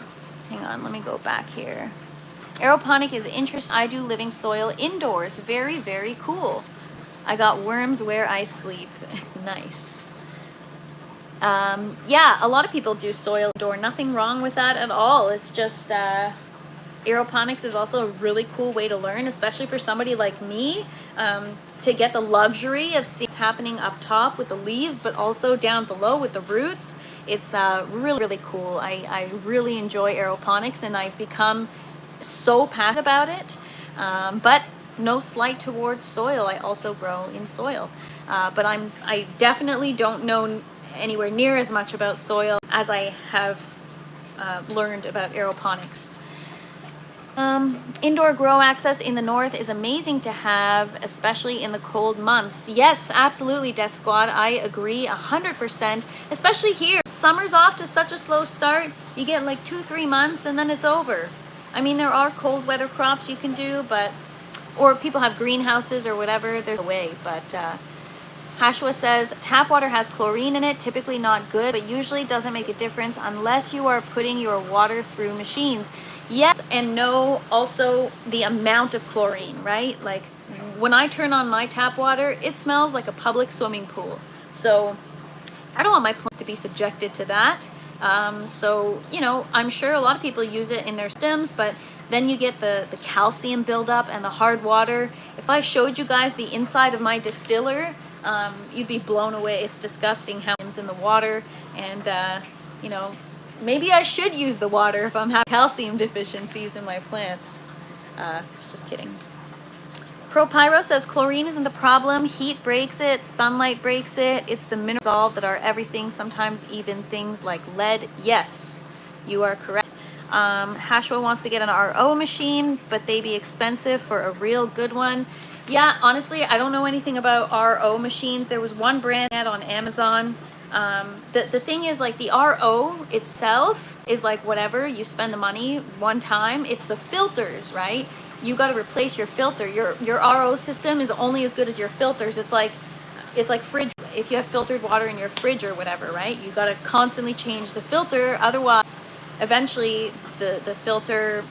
hang on, let me go back here. Aeroponic is interesting. I do living soil indoors. Very, very cool. I got worms where I sleep. Nice. Yeah, a lot of people do soil indoor. Nothing wrong with that at all. It's just aeroponics is also a really cool way to learn, especially for somebody like me, to get the luxury of seeing what's happening up top with the leaves, but also down below with the roots. It's really, really cool. I really enjoy aeroponics, and I've become so passionate about it. But no slight towards soil. I also grow in soil. But I definitely don't know anywhere near as much about soil as I have learned about aeroponics. Indoor grow access in the north is amazing to have, especially in the cold months. Yes, absolutely, Death Squad. I agree 100%, especially here. Summer's off to such a slow start. You get like 2-3 months and then it's over. I mean, there are cold weather crops you can do, but, or people have greenhouses or whatever, there's a way. But Hashua says, tap water has chlorine in it, typically not good, but usually doesn't make a difference unless you are putting your water through machines. Yes and no, also the amount of chlorine, right? Like when I turn on my tap water, it smells like a public swimming pool. So I don't want my plants to be subjected to that. So, you know, I'm sure a lot of people use it in their stems, but then you get the calcium buildup and the hard water. If I showed you guys the inside of my distiller, you'd be blown away. It's disgusting how it's in the water, and you know, maybe I should use the water if I'm having calcium deficiencies in my plants. Just kidding. ProPyro says chlorine isn't the problem. Heat breaks it, sunlight breaks it. It's the minerals that are everything, sometimes even things like lead. Yes, you are correct. Hashwa wants to get an RO machine, but they be expensive for a real good one. Yeah, honestly, I don't know anything about RO machines. There was one brand ad on Amazon. The thing is, like, the RO itself is like whatever, you spend the money one time. It's the filters, right? You got to replace your filter. Your RO system is only as good as your filters. It's like fridge. If you have filtered water in your fridge or whatever, right? You got to constantly change the filter. Otherwise, eventually the filter,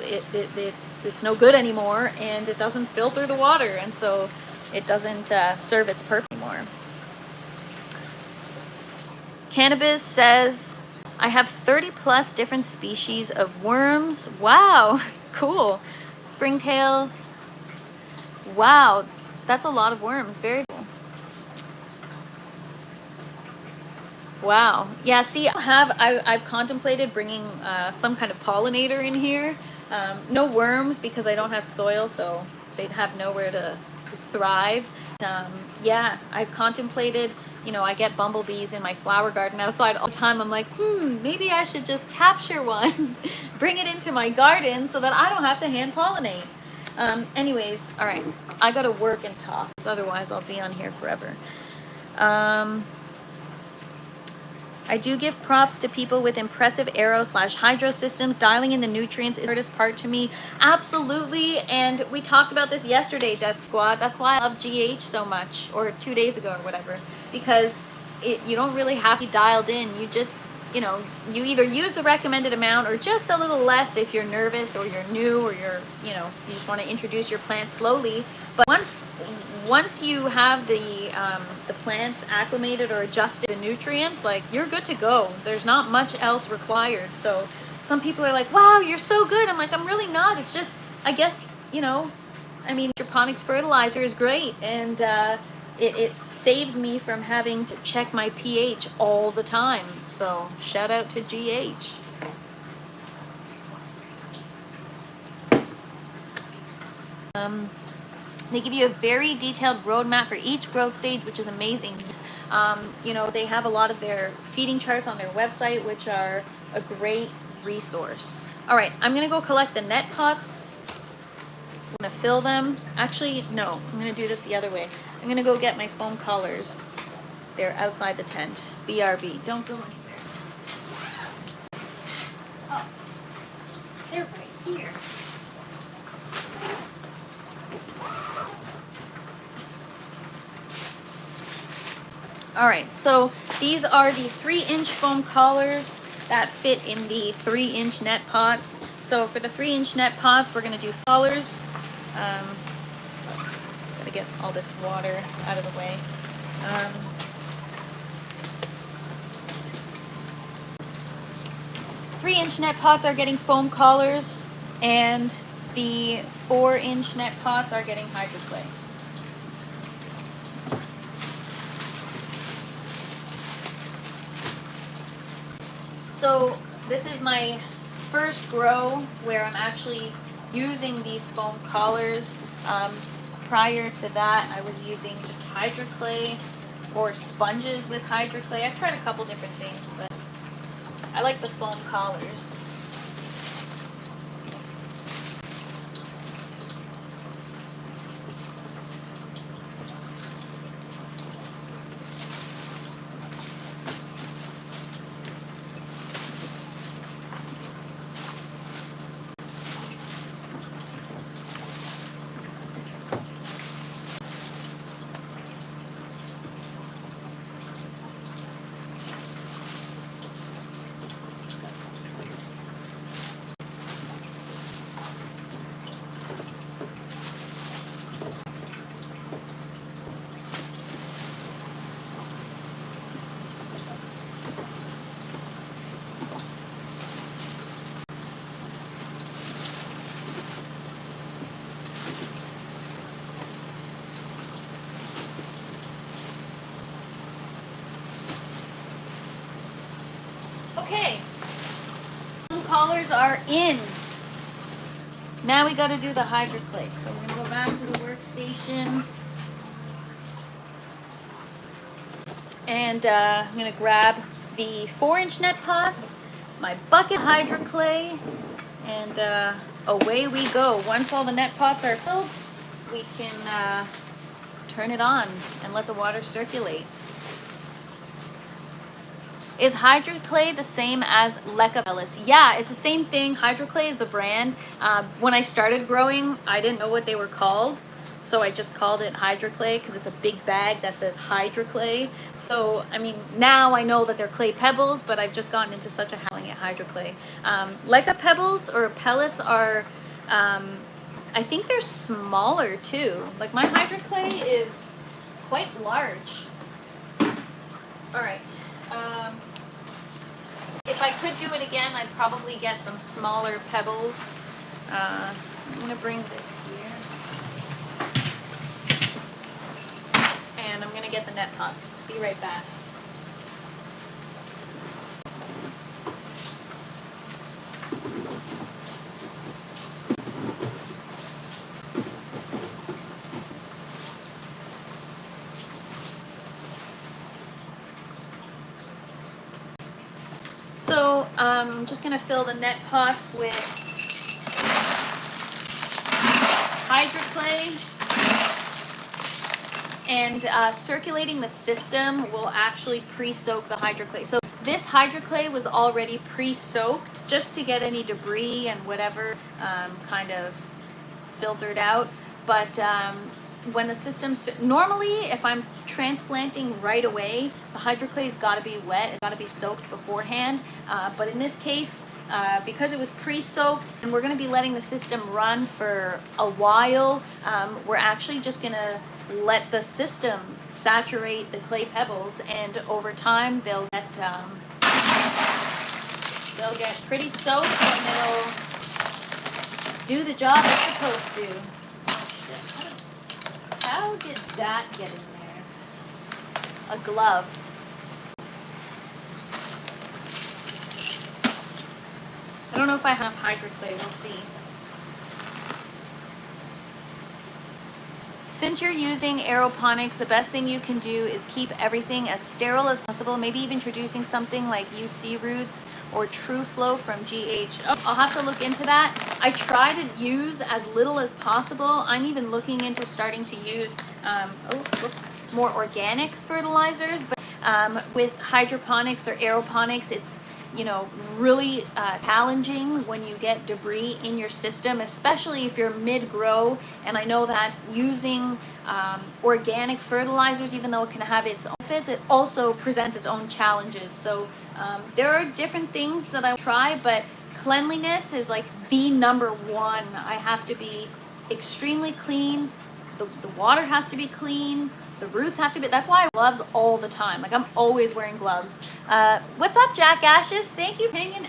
it's no good anymore, and it doesn't filter the water, and so it doesn't serve its purpose anymore. Cannabis says, I have 30 plus different species of worms. Wow, cool. Springtails. Wow, that's a lot of worms. Very cool. Wow. Yeah, see, I've contemplated bringing some kind of pollinator in here. No worms, because I don't have soil, so they'd have nowhere to thrive. Yeah, I've contemplated, you know, I get bumblebees in my flower garden outside all the time. I'm like, maybe I should just capture one, bring it into my garden so that I don't have to hand pollinate. Anyways, all right, I gotta work and talk, otherwise I'll be on here forever. I do give props to people with impressive aero/hydro systems. Dialing in the nutrients is the hardest part to me. Absolutely, and we talked about this yesterday, Death Squad. That's why I love GH so much, or 2 days ago or whatever, because you don't really have to be dialed in. You just, you know, you either use the recommended amount or just a little less if you're nervous or you're new or you're, you know, you just want to introduce your plant slowly. But once you have the plants acclimated or adjusted to nutrients, like, you're good to go. There's not much else required. So some people are like, wow, you're so good. I'm like, I'm really not. It's just, I guess, you know, I mean, hydroponics fertilizer is great, and it saves me from having to check my pH all the time. So shout out to GH. They give you a very detailed roadmap for each growth stage, which is amazing. You know, they have a lot of their feeding charts on their website, which are a great resource. All right, I'm going to go collect the net pots. I'm going to fill them. Actually, no, I'm going to do this the other way. I'm going to go get my foam collars. They're outside the tent. BRB. Don't go anywhere. Oh, they're right here. All right, so these are the 3-inch foam collars that fit in the 3-inch net pots. So for the 3-inch net pots, we're gonna do collars. Gotta get all this water out of the way. 3-inch net pots are getting foam collars, and the 4-inch net pots are getting hydroclay. So this is my first grow where I'm actually using these foam collars. Prior to that, I was using just hydroclay or sponges with hydroclay. I've tried a couple different things, but I like the foam collars. Okay, collars are in. Now we got to do the hydroclay. So we're going to go back to the workstation. And I'm going to grab the 4-inch net pots my bucket hydroclay, and away we go. Once all the net pots are filled, we can turn it on and let the water circulate. Is hydroclay the same as leca pellets? Yeah, it's the same thing. Hydroclay is the brand. When I started growing, I didn't know what they were called, so I just called it hydroclay because it's a big bag that says hydroclay. So, I mean, now I know that they're clay pebbles, but I've just gotten into such a calling it hydroclay. Leca pebbles or pellets are, I think they're smaller too. Like my hydroclay is quite large. All right. If I could do it again, I'd probably get some smaller pebbles. I'm gonna bring this here. And I'm gonna get the net pots. Be right back. So I'm just gonna fill the net pots with hydroclay, and circulating the system will actually pre-soak the hydroclay. So this hydroclay was already pre-soaked just to get any debris and whatever kind of filtered out. But when the system's, normally if I'm transplanting right away, the hydroclay's got to be wet, it's got to be soaked beforehand. But in this case, because it was pre-soaked and we're going to be letting the system run for a while, we're actually just going to let the system saturate the clay pebbles, and over time they'll get pretty soaked and it'll do the job it's supposed to. How did that get in there? A glove. I don't know if I have hydroclay, we'll see. Since you're using aeroponics, the best thing you can do is keep everything as sterile as possible, maybe even introducing something like UC roots or True Flow from GH. Oh, I'll have to look into that. I try to use as little as possible. I'm even looking into starting to use more organic fertilizers, but with hydroponics or aeroponics, it's really challenging when you get debris in your system, especially if you're mid-grow. And I know that using organic fertilizers, even though it can have its own benefits, it also presents its own challenges. So there are different things that I try, but cleanliness is like the number one. I have to be extremely clean. The water has to be clean. The roots have to be, that's why I wear gloves all the time. Like I'm always wearing gloves. What's up, Jack Ashes? Thank you for hanging out.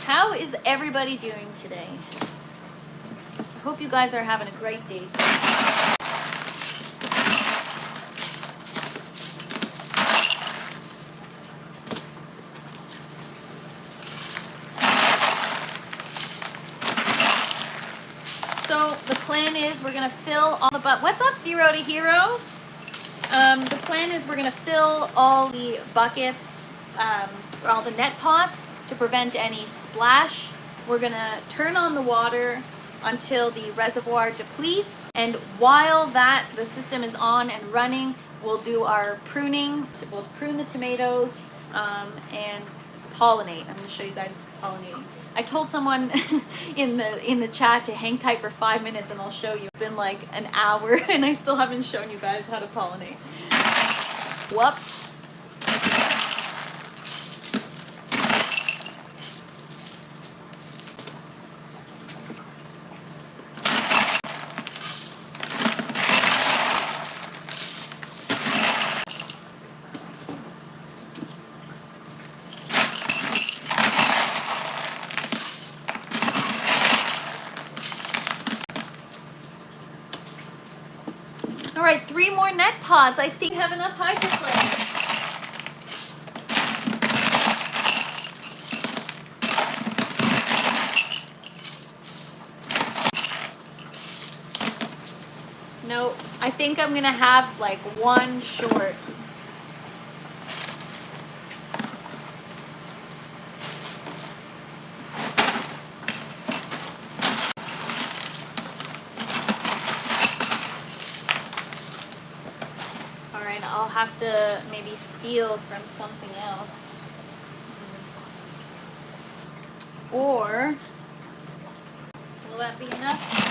How is everybody doing today? I hope you guys are having a great day. So the plan is we're gonna fill all the what's up, Zero to Hero? The plan is we're gonna fill all the buckets, or all the net pots to prevent any splash. We're gonna turn on the water until the reservoir depletes, and while the system is on and running, we'll do our pruning. We'll prune the tomatoes and pollinate. I'm gonna show you guys pollinating. I told someone in the chat to hang tight for 5 minutes and I'll show you. It's been like an hour and I still haven't shown you guys how to pollinate. Whoops. All right, 3 more net pots. I think we have enough hydroclay. No, I think I'm gonna have like 1 short. Alright, I'll have to maybe steal from something else. Or, will that be enough?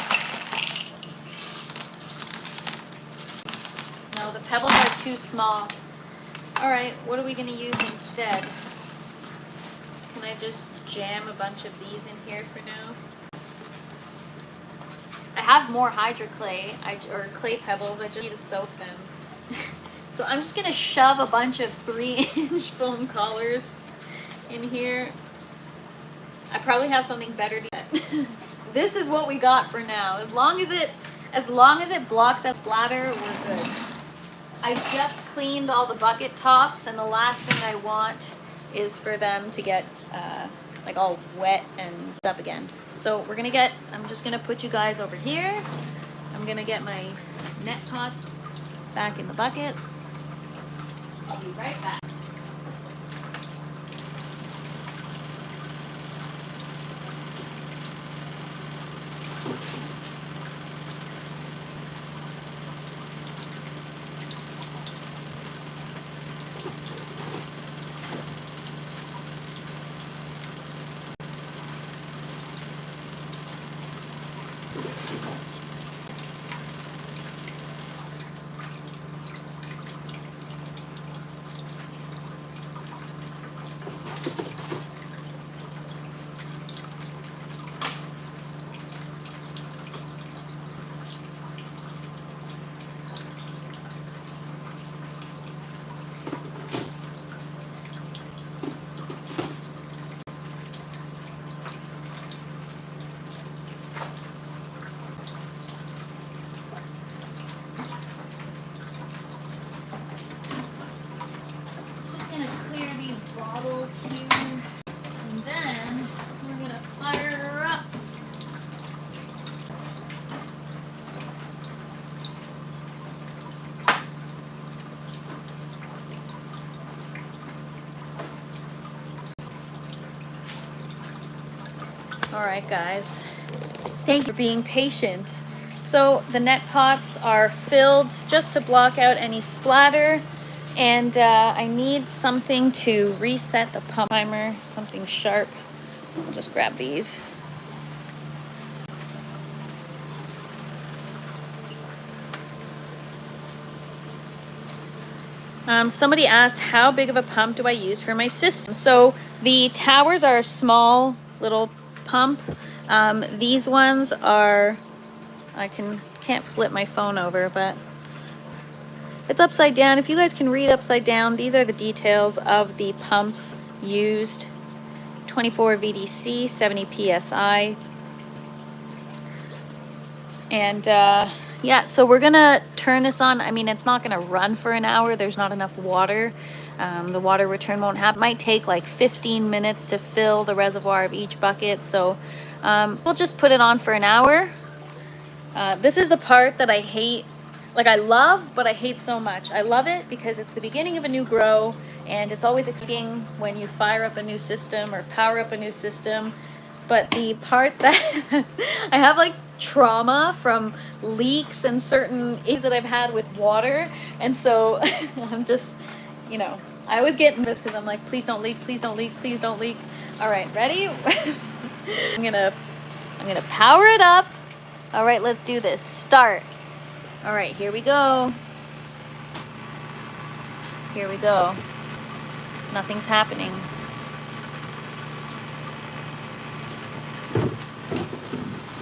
No, the pebbles are too small. Alright, what are we going to use instead? Can I just jam a bunch of these in here for now? I have more hydroclay, or clay pebbles, I just need to soak them. So I'm just going to shove a bunch of 3-inch foam collars in here. I probably have something better to get. This is what we got for now. As long as it blocks that splatter, we're good. I just cleaned all the bucket tops, and the last thing I want is for them to get like all wet and up again. So I'm just gonna put you guys over here. I'm gonna get my net pots back in the buckets. I'll be right back. Bottles here, and then we're gonna fire her up. All right, guys, thank you for being patient. So the net pots are filled just to block out any splatter. And I need something to reset the pump timer, something sharp. I'll just grab these. Somebody asked, how big of a pump do I use for my system? So the towers are a small little pump. These ones are, I can't flip my phone over, but it's upside down. If you guys can read upside down, these are the details of the pumps used. 24 VDC, 70 PSI. And yeah, so we're gonna turn this on. I mean, it's not gonna run for an hour. There's not enough water. The water return won't happen. It might take like 15 minutes to fill the reservoir of each bucket. So we'll just put it on for an hour. This is the part that I hate. Like, I love, but I hate so much. I love it because it's the beginning of a new grow, and it's always exciting when you fire up a new system or power up a new system. But the part that I have like trauma from leaks and certain issues that I've had with water, and so I'm just, you know, I always get nervous because I'm like, please don't leak, please don't leak, please don't leak. All right, ready? I'm gonna power it up. All right, let's do this. Start. All right, here we go. Here we go. Nothing's happening.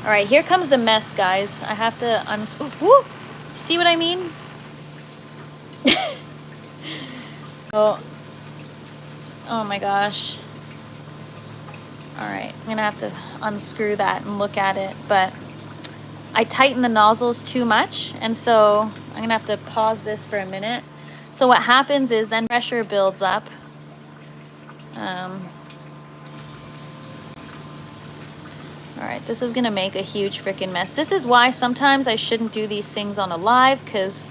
All right, here comes the mess, guys. I have to unscrew. Woo! See what I mean? Oh my gosh. All right, I'm gonna have to unscrew that and look at it, but I tighten the nozzles too much, and so I'm gonna have to pause this for a minute. So what happens is then pressure builds up. All right, this is gonna make a huge freaking mess. This is why sometimes I shouldn't do these things on a live, because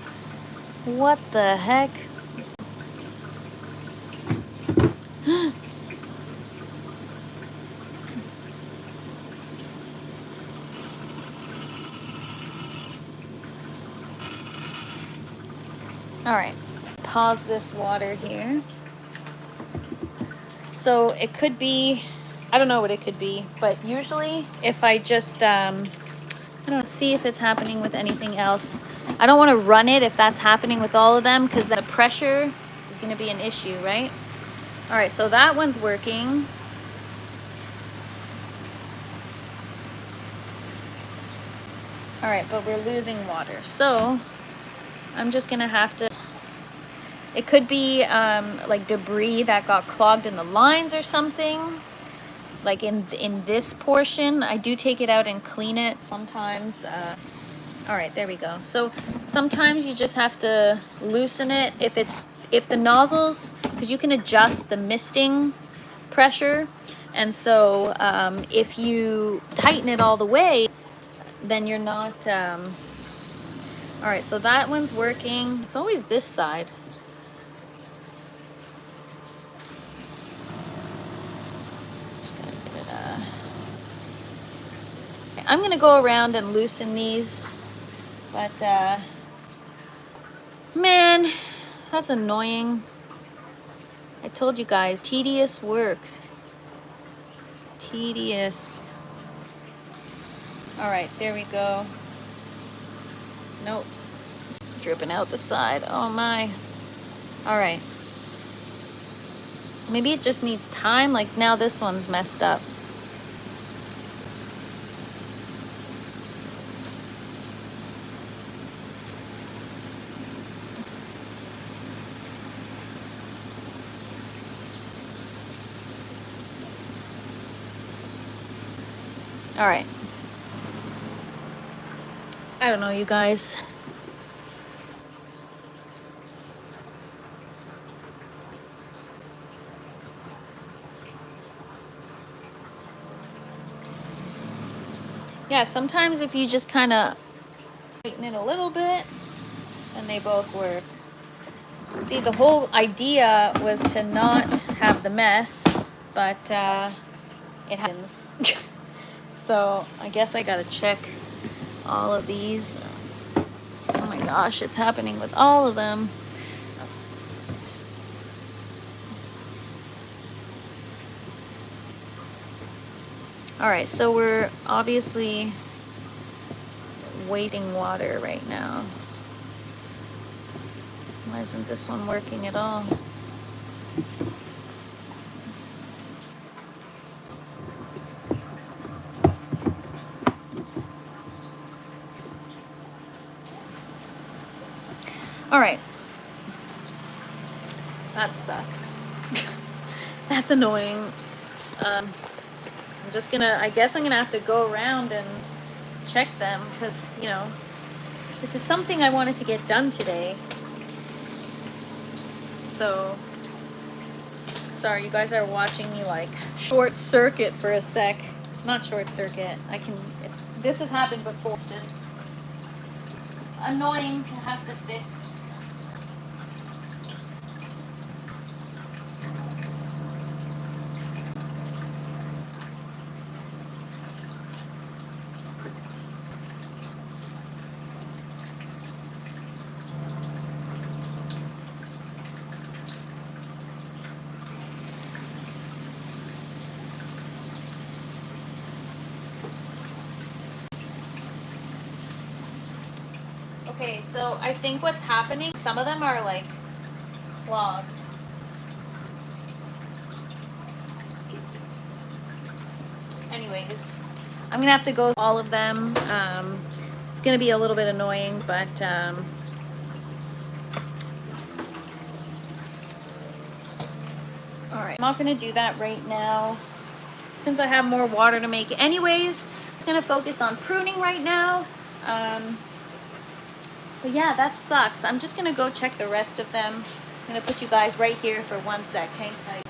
what the heck? All right, Pause this water here. So it could be, I don't know what it could be, but usually if I just, I don't see if it's happening with anything else. I don't want to run it if that's happening with all of them, because the pressure is going to be an issue, right? All right, so that one's working. All right, but we're losing water. So I'm just gonna have to, it could be like debris that got clogged in the lines or something. Like in this portion, I do take it out and clean it sometimes. All right, there we go. So sometimes you just have to loosen it if the nozzles, because you can adjust the misting pressure. And so if you tighten it all the way, then you're not, all right, so that one's working. It's always this side. I'm gonna go around and loosen these, but man, that's annoying. I told you guys, tedious work. Tedious. All right, there we go. Nope, it's dripping out the side. Oh my. All right. Maybe it just needs time. Like now this one's messed up. All right. I don't know, you guys. Yeah, sometimes if you just kind of tighten it a little bit, and they both work. See, the whole idea was to not have the mess, but it happens. So I guess I gotta check all of these. Oh my gosh, it's happening with all of them. All right, so we're obviously wasting water right now. Why isn't this one working at all? All right. That sucks. That's annoying. I'm just gonna, I guess I'm gonna have to go around and check them because, you know, this is something I wanted to get done today. So, sorry, you guys are watching me like short circuit for a sec. Not short circuit. This has happened before. It's just annoying to have to fix. Okay, so I think what's happening, some of them are like clogged. Anyways, I'm gonna have to go through all of them. It's gonna be a little bit annoying, but all right, I'm not gonna do that right now since I have more water to make. Anyways, I'm gonna focus on pruning right now. But yeah, that sucks. I'm just gonna go check the rest of them. I'm gonna put you guys right here for 1 sec. Hang tight.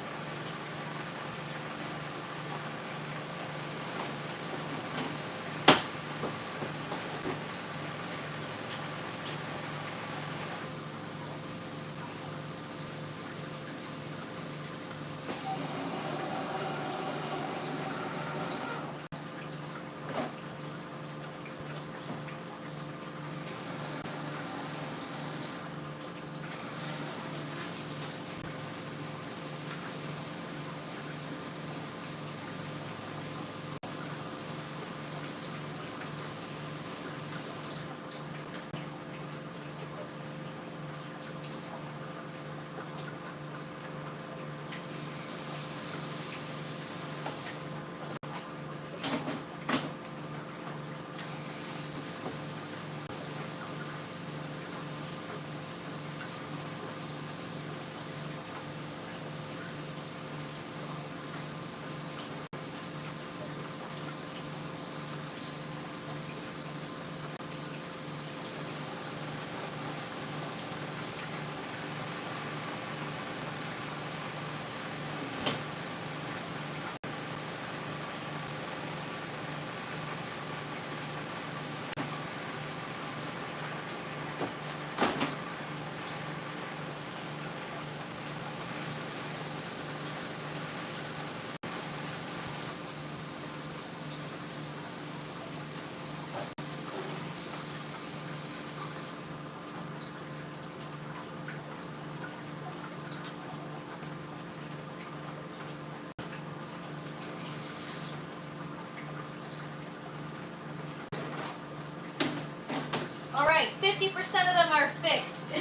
50% of them are fixed.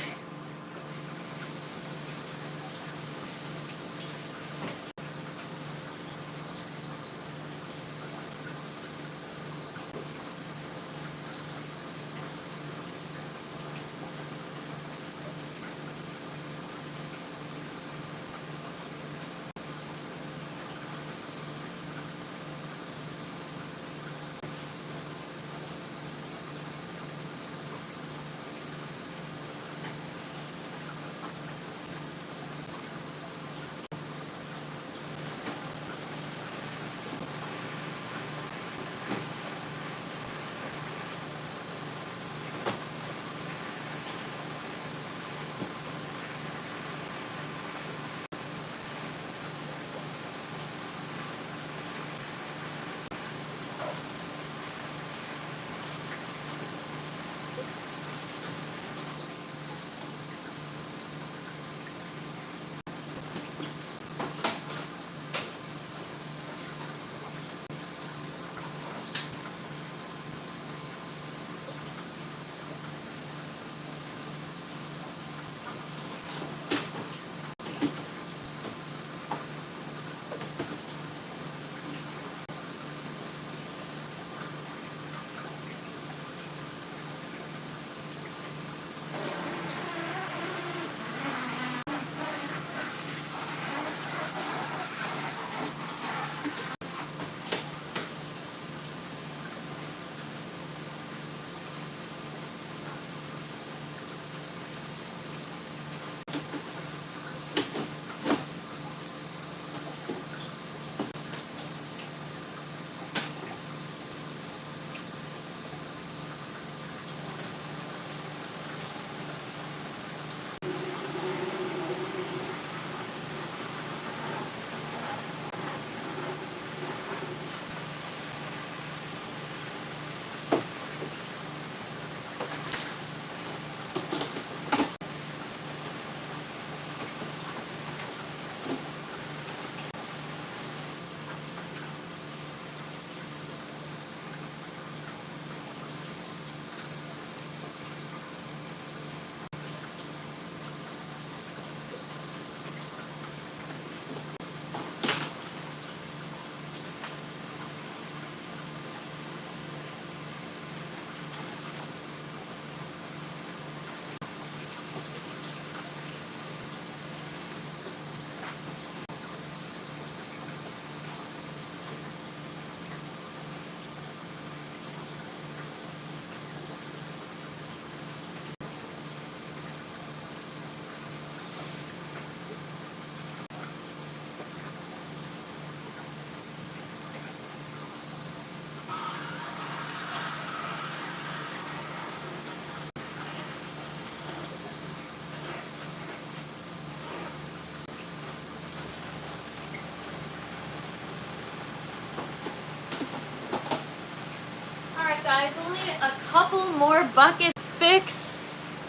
Guys, only a couple more bucket fix.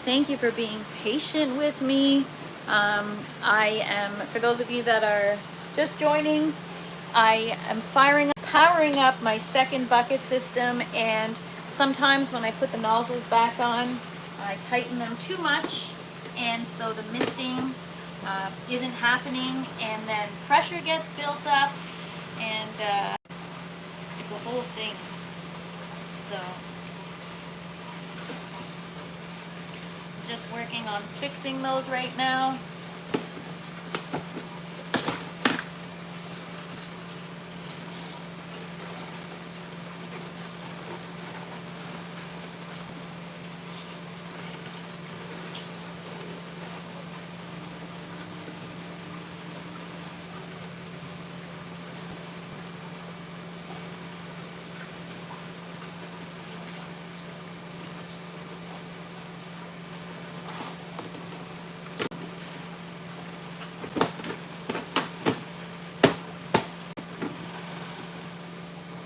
Thank you for being patient with me. I am, for those of you that are just joining, I am powering up my second bucket system, and sometimes when I put the nozzles back on, I tighten them too much, and so the misting isn't happening, and then pressure gets built up, and it's a whole thing. So, just working on fixing those right now.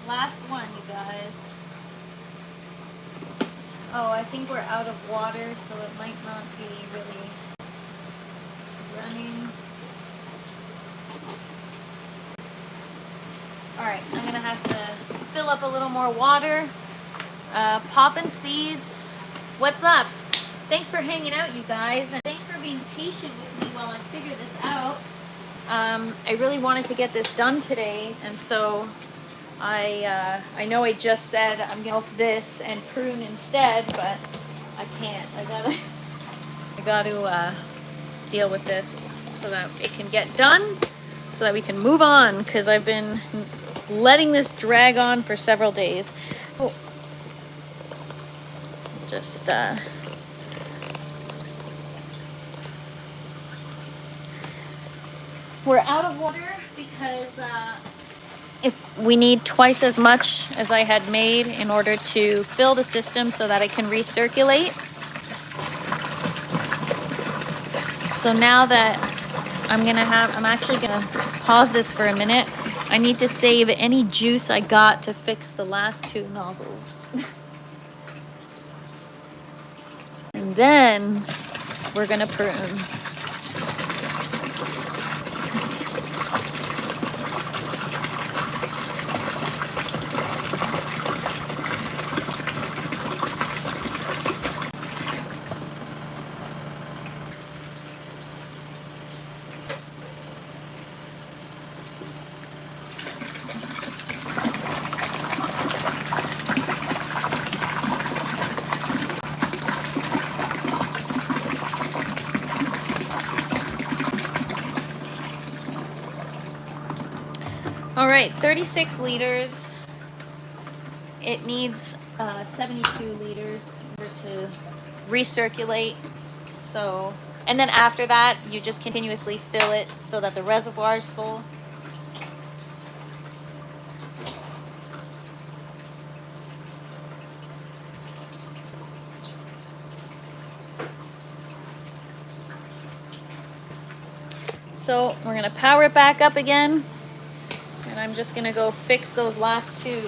Last one, you guys. Oh, I think we're out of water, so it might not be really running. Alright, I'm going to have to fill up a little more water. Poppin' seeds. What's up? thanks for hanging out, you guys, and thanks for being patient with me while I figure this out. I really wanted to get this done today, and so I know I just said I'm gonna off this and prune instead, but I can't. I gotta deal with this so that it can get done, so that we can move on, because I've been letting this drag on for several days. So just we're out of water because if we need twice as much as I had made in order to fill the system so that it can recirculate. So now that I'm actually gonna pause this for a minute. I need to save any juice I got to fix the last 2 nozzles. And then we're gonna prune. All right, 36 liters. It needs 72 liters in order to recirculate. So, and then after that, you just continuously fill it so that the reservoir is full. So we're gonna power it back up again. And I'm just gonna go fix those last 2.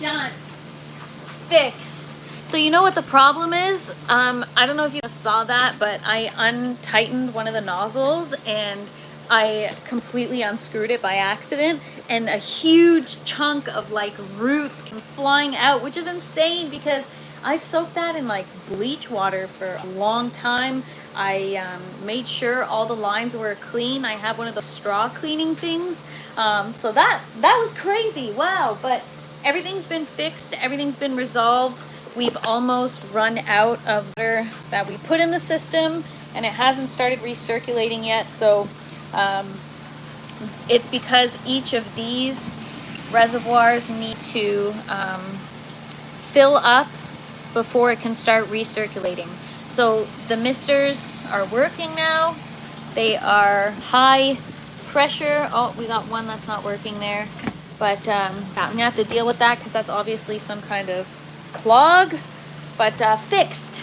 Done. Fixed. So you know what the problem is? I don't know if you saw that, but I untightened one of the nozzles and I completely unscrewed it by accident, and a huge chunk of like roots came flying out, which is insane because I soaked that in like bleach water for a long time. I made sure all the lines were clean. I have one of those straw cleaning things. So that was crazy. Wow. But everything's been fixed. Everything's been resolved. We've almost run out of water that we put in the system, and it hasn't started recirculating yet. So it's because each of these reservoirs need to fill up before it can start recirculating. So the misters are working now. They are high pressure. Oh, we got one that's not working there. But I'm gonna have to deal with that because that's obviously some kind of clog. But fixed,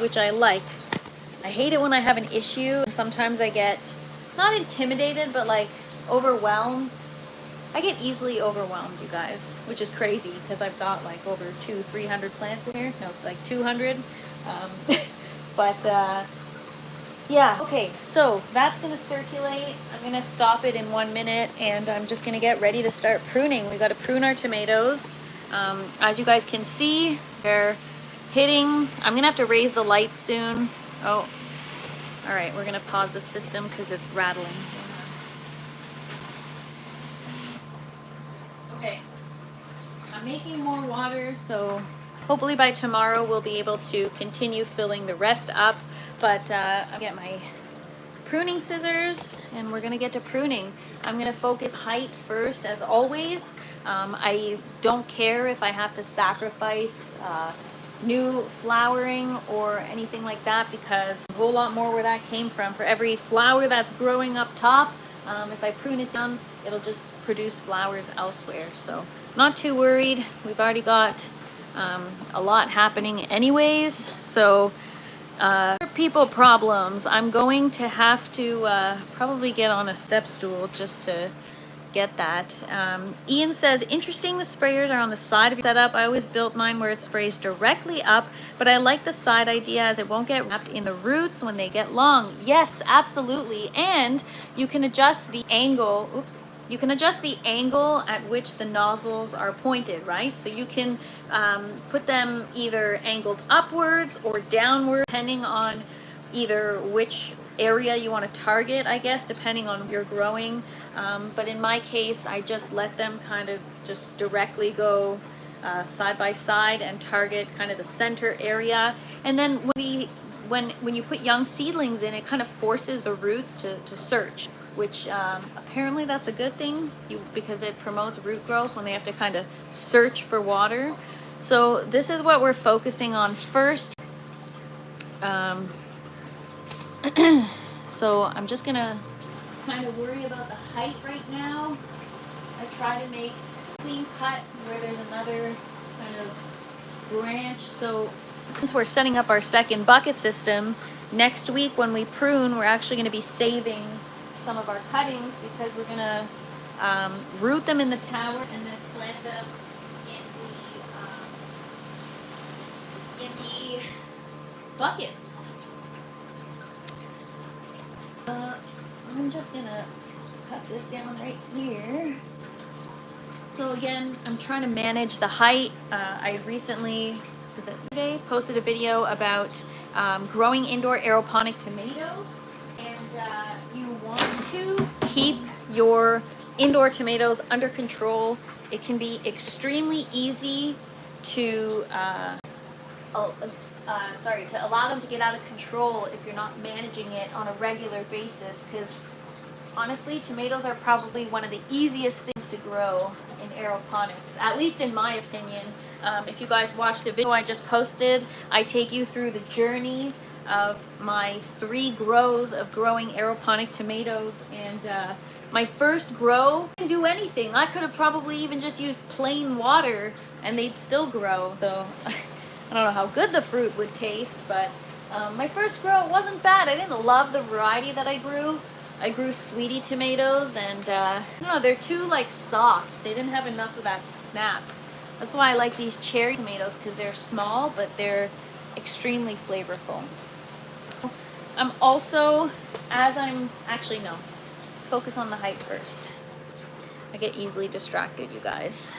which I like. I hate it when I have an issue. Sometimes I get, not intimidated, but like overwhelmed. I get easily overwhelmed, you guys, which is crazy because I've got like over 200-300 plants in here. No, like 200. Yeah, okay, so that's gonna circulate. I'm gonna stop it in 1 minute, and I'm just gonna get ready to start pruning. We gotta prune our tomatoes. As you guys can see, they're hitting. I'm gonna have to raise the lights soon. Oh, all right, we're gonna pause the system because it's rattling. Okay, I'm making more water, so hopefully by tomorrow we'll be able to continue filling the rest up. But I'll get my pruning scissors and we're gonna get to pruning. I'm gonna focus height first, as always. I don't care if I have to sacrifice new flowering or anything like that, because a whole lot more where that came from. For every flower that's growing up top, if I prune it down, it'll just produce flowers elsewhere. So not too worried. We've already got a lot happening anyways. So people problems, I'm going to have to probably get on a step stool just to get that. Ian says, interesting, the sprayers are on the side of your setup. I always built mine where it sprays directly up, but I like the side idea as it won't get wrapped in the roots when they get long. Yes, absolutely. And you can adjust the angle, oops, you can adjust the angle at which the nozzles are pointed, right? So you can put them either angled upwards or downward, depending on either which area you want to target, I guess, depending on where you're growing. But in my case, I just let them kind of just directly go side by side and target kind of the center area. And then when you put young seedlings in, it kind of forces the roots to search, which apparently that's a good thing because it promotes root growth when they have to kind of search for water. So this is what we're focusing on first. So I'm just gonna kind of worry about the height right now. I try to make a clean cut where there's another kind of branch. So since we're setting up our second bucket system, next week when we prune, we're actually going to be saving some of our cuttings because we're going to root them in the tower and then plant them in the buckets. I'm just gonna cut this down right here. So again, I'm trying to manage the height. I recently, was it today, posted a video about growing indoor aeroponic tomatoes, and you want to keep your indoor tomatoes under control. It can be extremely easy to to allow them to get out of control if you're not managing it on a regular basis, because honestly, tomatoes are probably one of the easiest things to grow in aeroponics, at least in my opinion. If you guys watched the video I just posted, I take you through the journey of my 3 grows of growing aeroponic tomatoes, and my first grow didn't do anything. I could have probably even just used plain water and they'd still grow, though. I don't know how good the fruit would taste, but my first grow wasn't bad. I didn't love the variety that I grew. I grew sweetie tomatoes, and I don't know, they're too like soft. They didn't have enough of that snap. That's why I like these cherry tomatoes, because they're small, but they're extremely flavorful. I'm also, focus on the height first. I get easily distracted, you guys.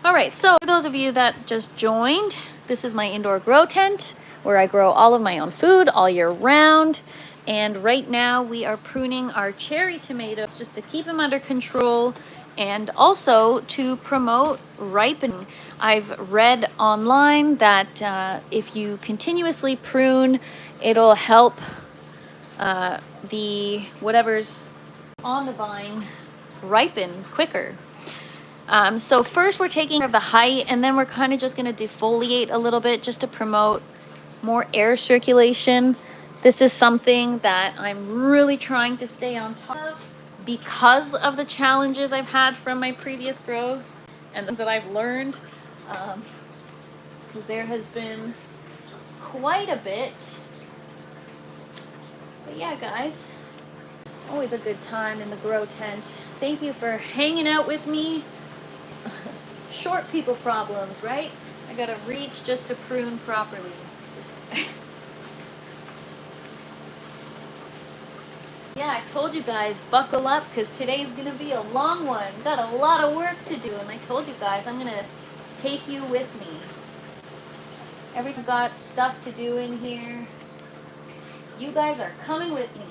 All right, so for those of you that just joined, this is my indoor grow tent. where I grow all of my own food all year round. And right now we are pruning our cherry tomatoes just to keep them under control and also to promote ripening. I've read online that if you continuously prune, it'll help the whatever's on the vine ripen quicker. So first we're taking care of the height, and then we're kind of just going to defoliate a little bit just to promote more air circulation. This is something that I'm really trying to stay on top of because of the challenges I've had from my previous grows and things that I've learned. Because there has been quite a bit. But yeah, guys, always a good time in the grow tent. Thank you for hanging out with me. Short people problems, right? I gotta reach just to prune properly. Yeah, I told you guys, buckle up, because today's gonna be a long one. Got a lot of work to do, and I told you guys I'm gonna take you with me. Everyone's got stuff to do in here. You guys are coming with me.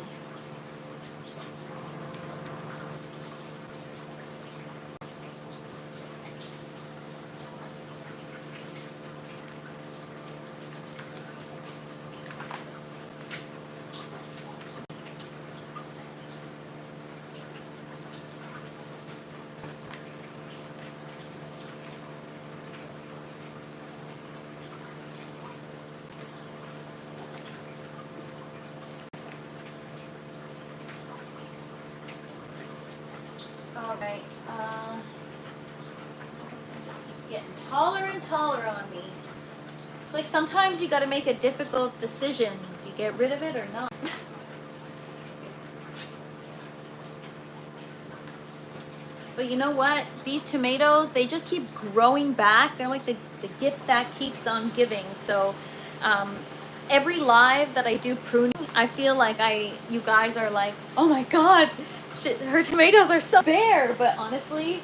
All right, this one just keeps getting taller and taller on me. It's like sometimes you got to make a difficult decision. Do you get rid of it or not? But you know what? These tomatoes, they just keep growing back. They're like the gift that keeps on giving. So every live that I do pruning, I feel like you guys are like, oh my God, shit, her tomatoes are so bare. But honestly,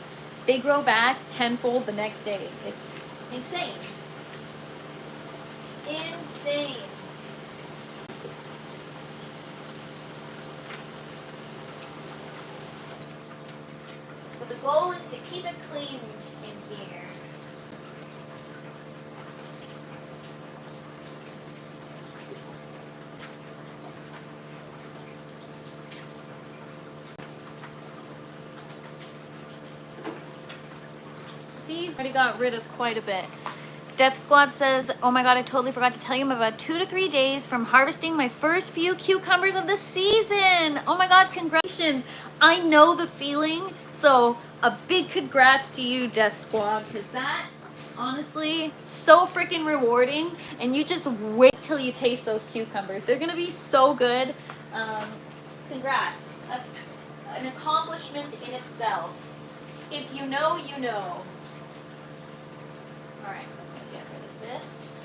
they grow back tenfold the next day. It's insane. Insane. But the goal is to keep it clean in here. See, already got rid of quite a bit. Death Squad says, oh my God, I totally forgot to tell you I'm about 2 to 3 days from harvesting my first few cucumbers of the season. Oh my God, congratulations. I know the feeling. So a big congrats to you, Death Squad, because that, honestly, so freaking rewarding. And you just wait till you taste those cucumbers. They're going to be so good. Congrats. That's an accomplishment in itself. If you know, you know. All right, let's get rid of this.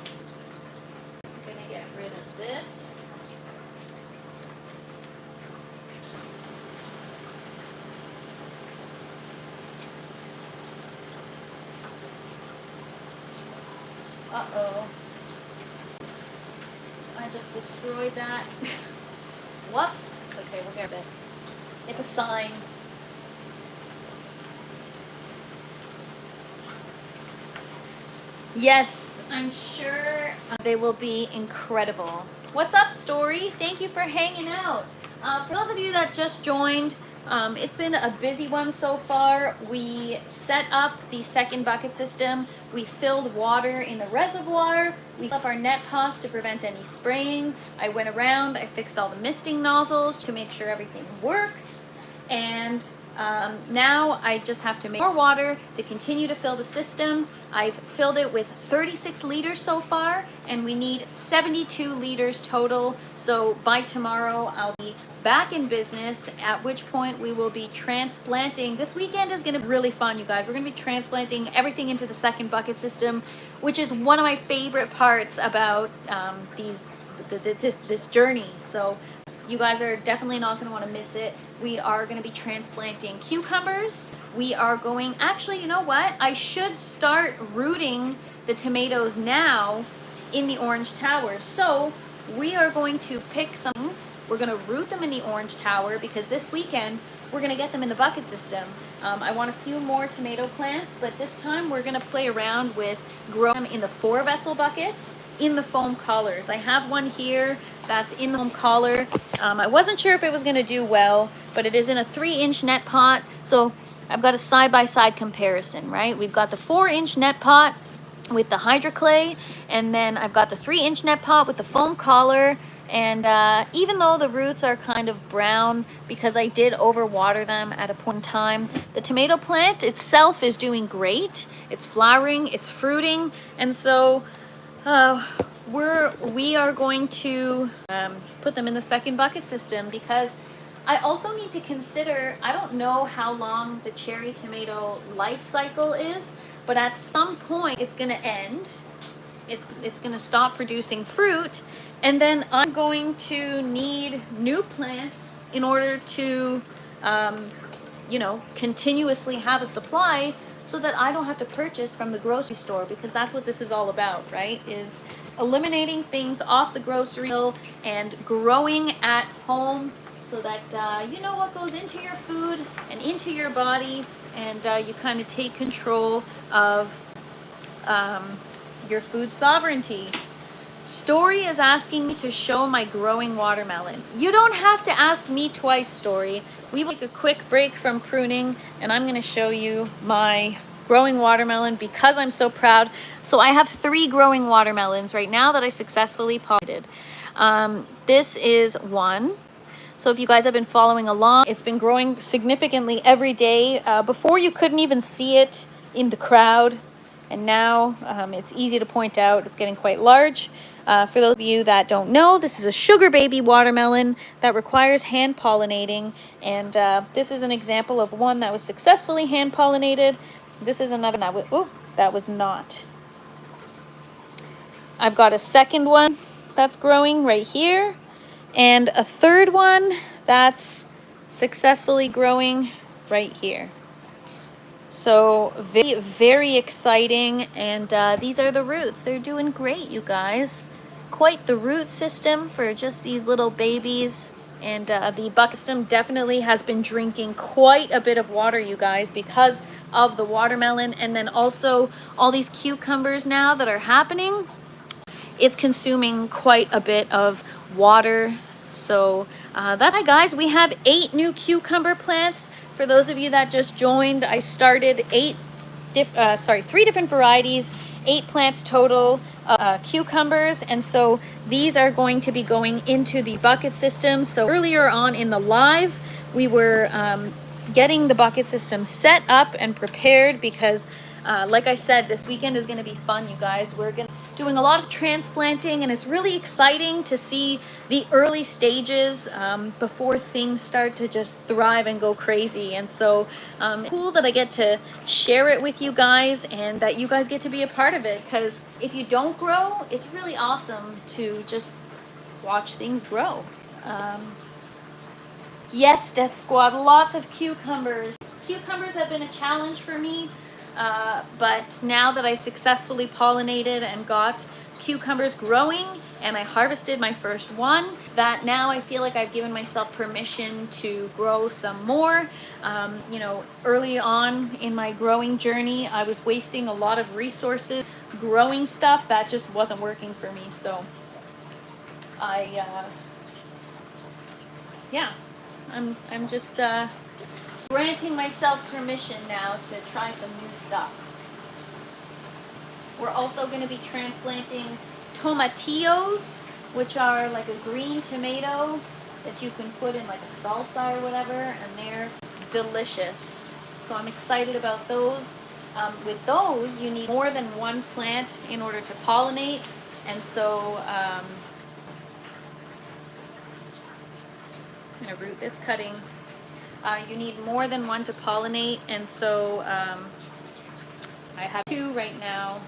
I'm going to get rid of this. Uh-oh. I just destroyed that. Whoops. Okay, we'll get rid of it. It's a sign. Yes, I'm sure they will be incredible. What's up, Story? Thank you for hanging out. For those of you that just joined, it's been a busy one so far. We set up the second bucket system. We filled water in the reservoir. We filled up our net pots to prevent any spraying. I went around, I fixed all the misting nozzles to make sure everything works. And now I just have to make more water to continue to fill the system. I've filled it with 36 liters so far, and we need 72 liters total. So by tomorrow, I'll be back in business, at which point we will be transplanting. This weekend is going to be really fun, you guys. We're going to be transplanting everything into the second bucket system, which is one of my favorite parts about this journey. So you guys are definitely not going to want to miss it. We are going to be transplanting cucumbers. We are going, actually, you know what? I should start rooting the tomatoes now in the orange tower. So we are going to pick some things. We're going to root them in the orange tower because this weekend we're going to get them in the bucket system. I want a few more tomato plants, but this time we're going to play around with growing them in the 4-vessel buckets in the foam collars. I have one here that's in the foam collar. I wasn't sure if it was going to do well, but it is in a 3-inch net pot. So I've got a side-by-side comparison, right? We've got the 4-inch net pot with the hydroclay, and then I've got the 3-inch net pot with the foam collar. And even though the roots are kind of brown because I did overwater them at a point in time, the tomato plant itself is doing great. It's flowering, it's fruiting, and so we are going to put them in the second bucket system because I also need to consider, I don't know how long the cherry tomato life cycle is, but at some point it's going to end. It's going to stop producing fruit, and then I'm going to need new plants in order to, you know, continuously have a supply so that I don't have to purchase from the grocery store, because that's what this is all about, right? Is eliminating things off the grocery bill and growing at home so that you know what goes into your food and into your body, and you kind of take control of your food sovereignty. Story is asking me to show my growing watermelon. You don't have to ask me twice, Story. We will take a quick break from pruning, and I'm going to show you my growing watermelon because I'm so proud. So I have 3 growing watermelons right now that I successfully pollinated. This is one. So if you guys have been following along, it's been growing significantly every day. Before you couldn't even see it in the crowd, and now it's easy to point out. It's getting quite large. For those of you that don't know, this is a sugar baby watermelon that requires hand pollinating, and this is an example of one that was successfully hand pollinated. This is another that was not. I've got a second one that's growing right here, and a third one that's successfully growing right here. So very, very exciting, and these are the roots. They're doing great, you guys. Quite the root system for just these little babies, and the bucket system definitely has been drinking quite a bit of water, you guys, because of the watermelon, and then also all these cucumbers now that are happening. It's consuming quite a bit of water. So hi guys, we have 8 new cucumber plants. For those of you that just joined, I started 3 different varieties, 8 plants total, cucumbers, and so these are going to be going into the bucket system. So earlier on in the live, we were getting the bucket system set up and prepared because like I said, this weekend is going to be fun, you guys. We're doing a lot of transplanting, and it's really exciting to see the early stages before things start to just thrive and go crazy. And so it's cool that I get to share it with you guys and that you guys get to be a part of it, because if you don't grow, it's really awesome to just watch things grow. Yes, Death Squad, lots of cucumbers. Cucumbers have been a challenge for me. But now that I successfully pollinated and got cucumbers growing, and I harvested my first one, that now I feel like I've given myself permission to grow some more. You know, early on in my growing journey, I was wasting a lot of resources growing stuff that just wasn't working for me. So I'm just granting myself permission now to try some new stuff. We're also going to be transplanting tomatillos, which are like a green tomato that you can put in like a salsa or whatever, and they're delicious. So I'm excited about those. With those, you need more than one plant in order to pollinate, and so I'm going to root this cutting. You need more than one to pollinate, and so I have 2 right now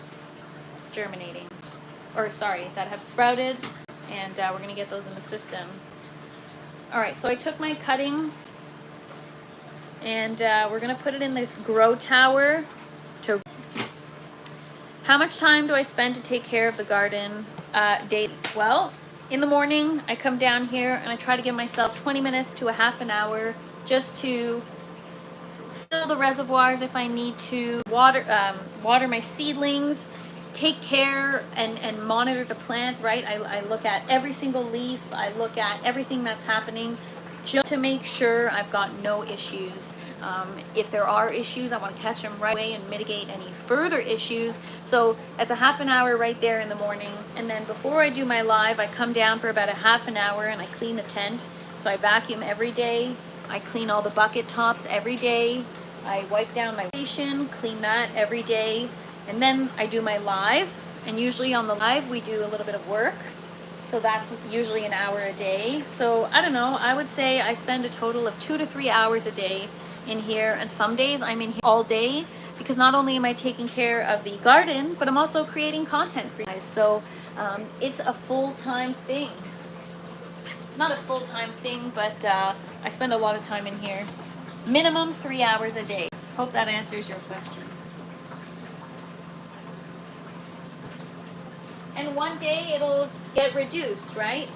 germinating, or sorry, that have sprouted, and we're going to get those in the system. Alright, so I took my cutting, and we're going to put it in the grow tower. How much time do I spend to take care of the garden daily? Well, in the morning, I come down here and I try to give myself 20 minutes to a half an hour just to fill the reservoirs if I need to, water my seedlings, take care and monitor the plants, right? I look at every single leaf, I look at everything that's happening just to make sure I've got no issues. If there are issues, I want to catch them right away and mitigate any further issues. So that's a half an hour right there in the morning. And then before I do my live, I come down for about a half an hour and I clean the tent. So I vacuum every day. I clean all the bucket tops every day. I wipe down my station, clean that every day. And then I do my live. And usually on the live, we do a little bit of work. So that's usually an hour a day. So I don't know, I would say I spend a total of 2 to 3 hours a day in here. And some days I'm in here all day because not only am I taking care of the garden, but I'm also creating content for you guys. So it's a full-time thing. Not a full-time thing, but I spend a lot of time in here. Minimum 3 hours a day. Hope that answers your question. And one day it'll get reduced, right?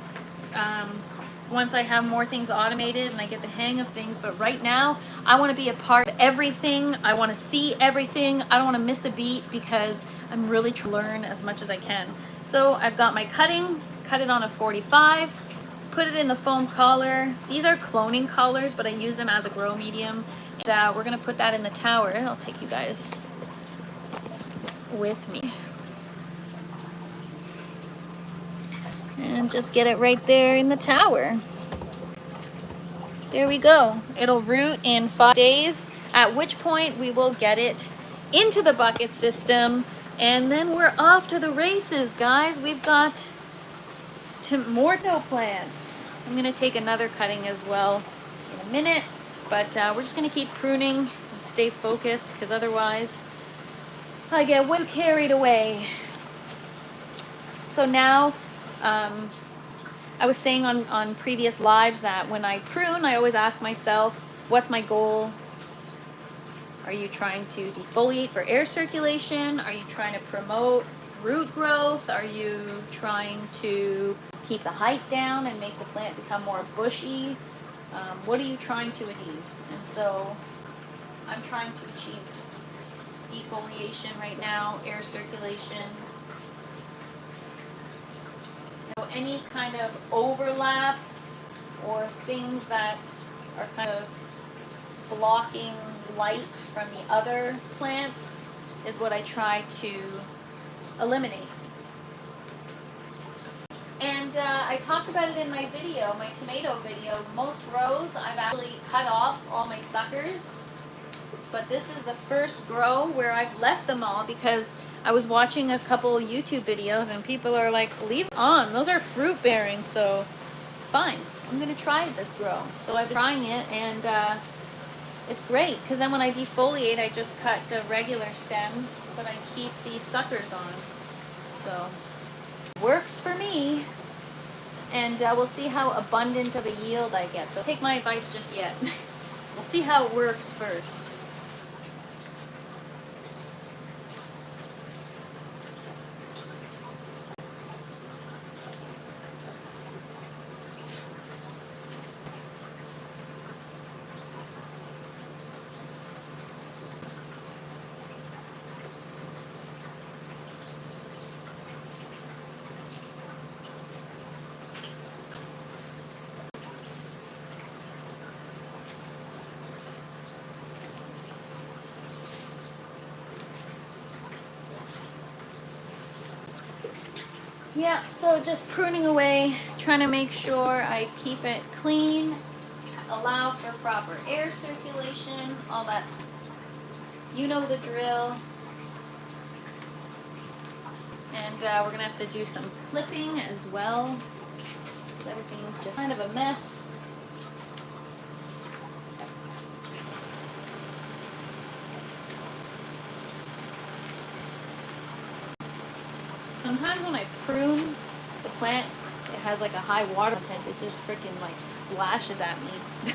Once I have more things automated and I get the hang of things. But right now, I want to be a part of everything. I want to see everything. I don't want to miss a beat because I'm really trying to learn as much as I can. So I've got my cutting, cut it on a 45, put it in the foam collar. These are cloning collars, but I use them as a grow medium. And we're going to put that in the tower. I'll take you guys with me. And just get it right there in the tower. There we go. It'll root in 5 days, at which point we will get it into the bucket system. And then we're off to the races, guys. We've got more tomato plants. I'm going to take another cutting as well in a minute. But we're just going to keep pruning and stay focused because otherwise I get way carried away. So now, I was saying on previous lives that when I prune, I always ask myself, what's my goal? Are you trying to defoliate for air circulation? Are you trying to promote root growth? Are you trying to keep the height down and make the plant become more bushy? What are you trying to achieve? And so I'm trying to achieve defoliation right now, air circulation. Any kind of overlap or things that are kind of blocking light from the other plants is what I try to eliminate. And I talked about it in my video, my tomato video. Most rows I've actually cut off all my suckers, but this is the first grow where I've left them all because I was watching a couple YouTube videos and people are like, leave it on, those are fruit bearing. So fine, I'm gonna try this grow. So I've been trying it and it's great because then when I defoliate, I just cut the regular stems, but I keep the suckers on. So works for me. And we'll see how abundant of a yield I get. So take my advice just yet. We'll see how it works first. Yeah, so just pruning away, trying to make sure I keep it clean, allow for proper air circulation, all that stuff. You know the drill. And we're going to have to do some clipping as well. Everything's just kind of a mess. Sometimes when I prune the plant, it has like a high water content. It just freaking like splashes at me.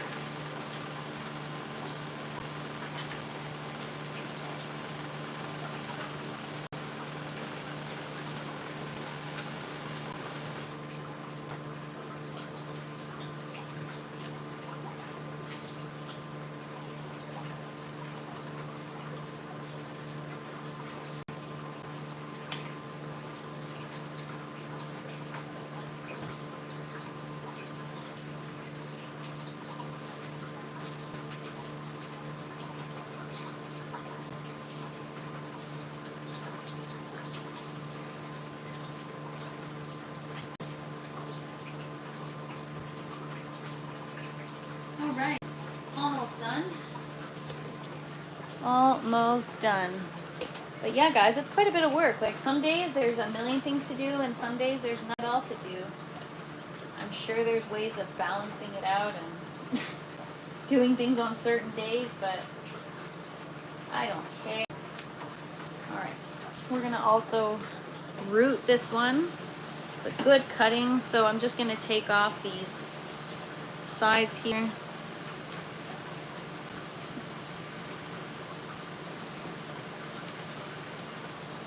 almost done. But yeah, guys, it's quite a bit of work. Like some days there's a million things to do, and some days there's not at all to do. I'm sure there's ways of balancing it out and doing things on certain days, but I don't care. All right, we're gonna also root this one. It's a good cutting, so I'm just gonna take off these sides here.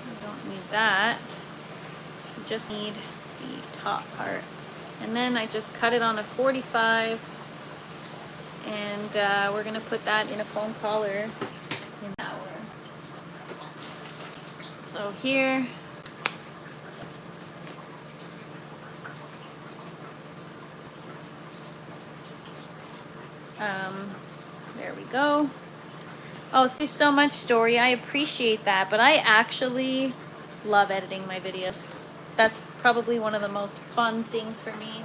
We don't need that. We just need the top part. And then I just cut it on a 45, and we're gonna put that in a foam collar in that way. So here, there we go. Oh, thank you so much, Story. I appreciate that, but I actually love editing my videos. That's probably one of the most fun things for me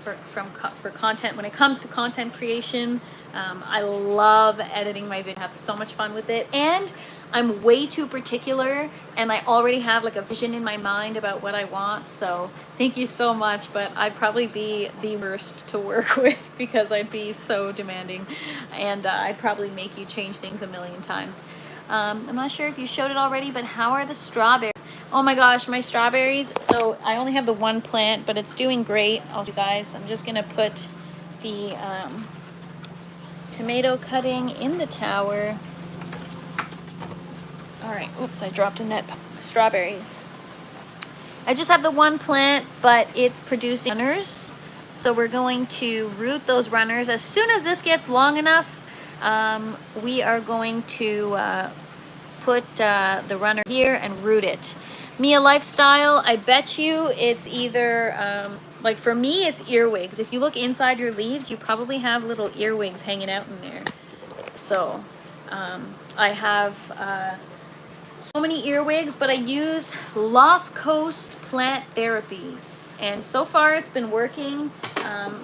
for content. When it comes to content creation, I love editing my video. I have so much fun with it, and I'm way too particular, and I already have like a vision in my mind about what I want. So thank you so much, but I'd probably be the worst to work with because I'd be so demanding, and I'd probably make you change things a million times. I'm not sure if you showed it already, but how are the strawberries? Oh my gosh, my strawberries. So I only have the one plant, but it's doing great. You guys, I'm just gonna put the tomato cutting in the tower. All right, oops, I dropped a net. Strawberries. I just have the one plant, but it's producing runners. So we're going to root those runners. As soon as this gets long enough, we are going to put the runner here and root it. Mia Lifestyle, I bet you it's either, like for me, it's earwigs. If you look inside your leaves, you probably have little earwigs hanging out in there. So I have so many earwigs, but I use Lost Coast Plant Therapy, and so far it's been working.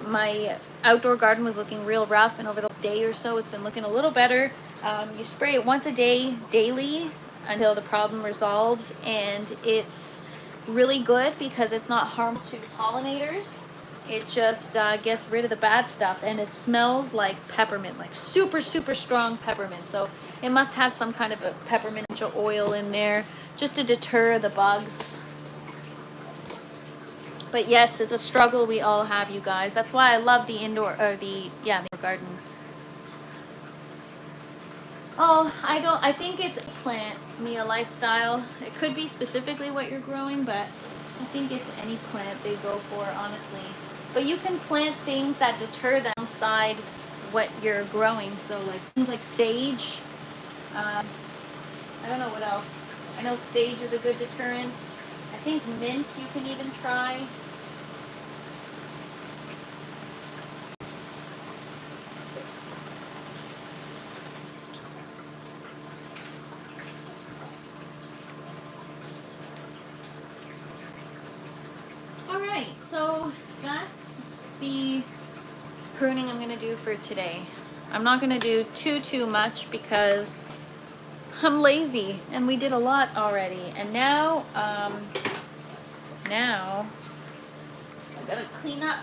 My outdoor garden was looking real rough, and over the day or so it's been looking a little better. You spray it once a day daily until the problem resolves, and it's really good because it's not harmful to pollinators. It just gets rid of the bad stuff, and it smells like peppermint, like super strong peppermint. So it must have some kind of a peppermint oil in there just to deter the bugs. But yes, it's a struggle we all have, you guys. That's why I love the indoor, or the indoor garden. Oh, I think it's plant, Mia Lifestyle. It could be specifically what you're growing, but I think it's any plant they go for, honestly. But you can plant things that deter them outside what you're growing. So like things like sage. I don't know what else. I know sage is a good deterrent. I think mint you can even try. Alright, so that's the pruning I'm going to do for today. I'm not going to do too much because I'm lazy, and we did a lot already. And now I gotta clean up.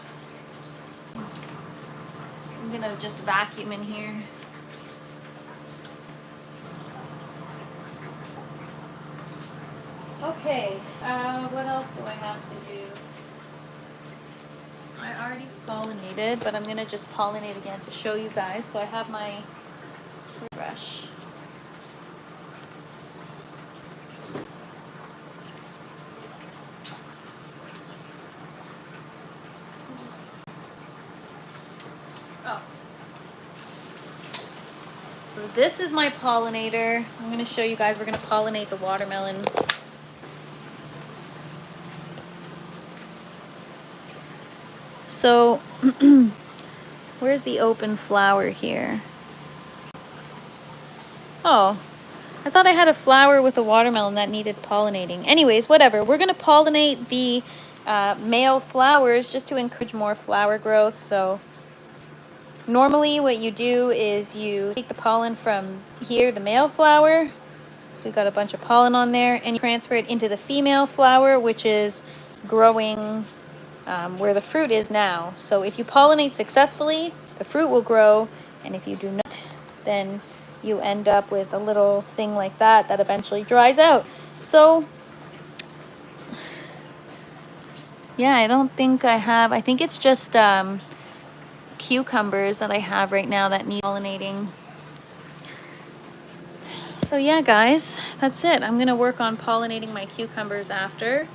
I'm gonna just vacuum in here. Okay, what else do I have to do? I already pollinated, but I'm gonna just pollinate again to show you guys. So I have my brush. Oh. So this is my pollinator. I'm going to show you guys. We're going to pollinate the watermelon. So where's the open flower here? Oh, I thought I had a flower with a watermelon that needed pollinating. Anyways, whatever. We're going to pollinate the male flowers just to encourage more flower growth. So Normally what you do is you take the pollen from here, the male flower. So we got a bunch of pollen on there, and you transfer it into the female flower, which is growing where the fruit is now. So if you pollinate successfully, the fruit will grow, and if you do not, then you end up with a little thing like that that eventually dries out. So yeah, I don't think I have, I think it's just cucumbers that I have right now that need pollinating. So yeah, guys, that's it. I'm gonna work on pollinating my cucumbers after.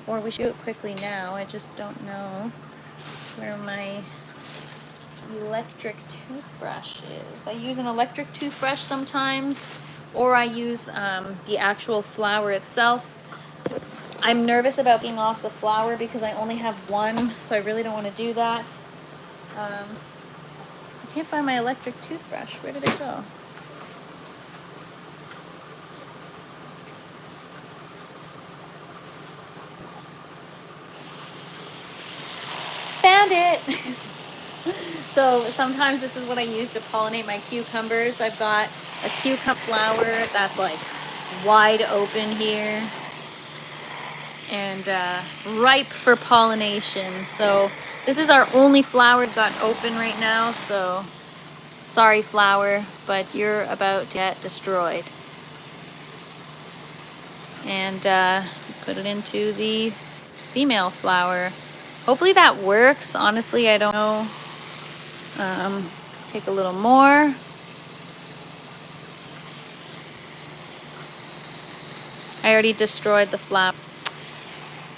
Or we should do it quickly now. I just don't know where my electric toothbrush is. I use an electric toothbrush sometimes, or I use the actual flower itself. I'm nervous about being off the flower because I only have one, so I really don't want to do that. I can't find my electric toothbrush. Where did it go? Found it! So sometimes this is what I use to pollinate my cucumbers. I've got a cucumber flower that's like wide open here and ripe for pollination. So this is our only flower we've got open right now. So sorry, flower, but you're about to get destroyed. And put it into the female flower. Hopefully that works. Honestly, I don't know. Take a little more. I already destroyed the flower.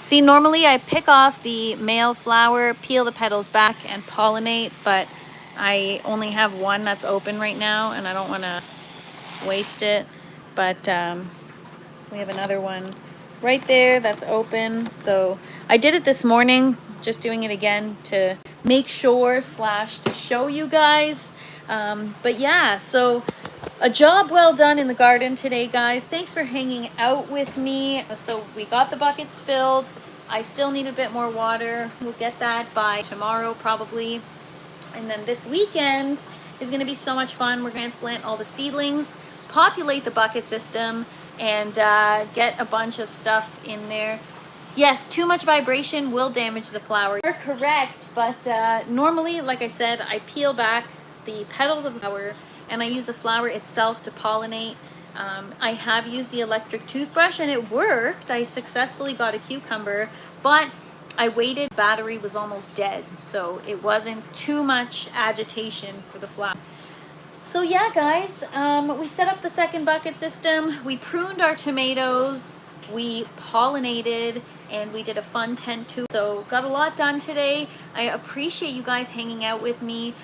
See, normally I pick off the male flower, peel the petals back, and pollinate, but I only have one that's open right now, and I don't want to waste it. But we have another one right there that's open. So I did it this morning, just doing it again to make sure / to show you guys. But yeah, so a job well done in the garden today, guys. Thanks for hanging out with me. So we got the buckets filled. I still need a bit more water. We'll get that by tomorrow probably. And then this weekend is going to be so much fun. We're going to transplant all the seedlings, populate the bucket system, and get a bunch of stuff in there. Yes, too much vibration will damage the flower. You're correct, but normally, like I said, I peel back the petals of the flower and I use the flower itself to pollinate. I have used the electric toothbrush and it worked. I successfully got a cucumber, but I waited. Battery was almost dead, so it wasn't too much agitation for the flower. So yeah, guys, we set up the second bucket system. We pruned our tomatoes, we pollinated, and we did a fun tent too. So got a lot done today. I appreciate you guys hanging out with me.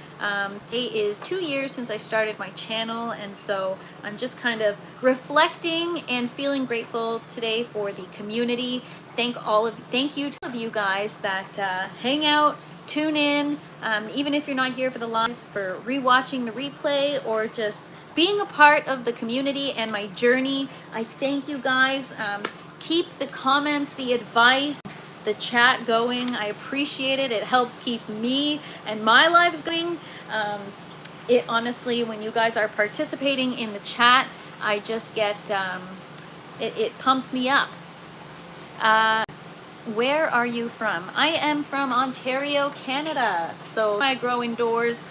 Today is 2 years since I started my channel, and so I'm just kind of reflecting and feeling grateful today for the community. Thank you to all of you guys that hang out, tune in, even if you're not here for the lives, for rewatching the replay, or just being a part of the community and my journey. I thank you guys. Keep the comments, the advice, the chat going. I appreciate it. It helps keep me and my lives going. It honestly, when you guys are participating in the chat, I just get, it pumps me up. Where are you from? I am from Ontario, Canada. So I grow indoors.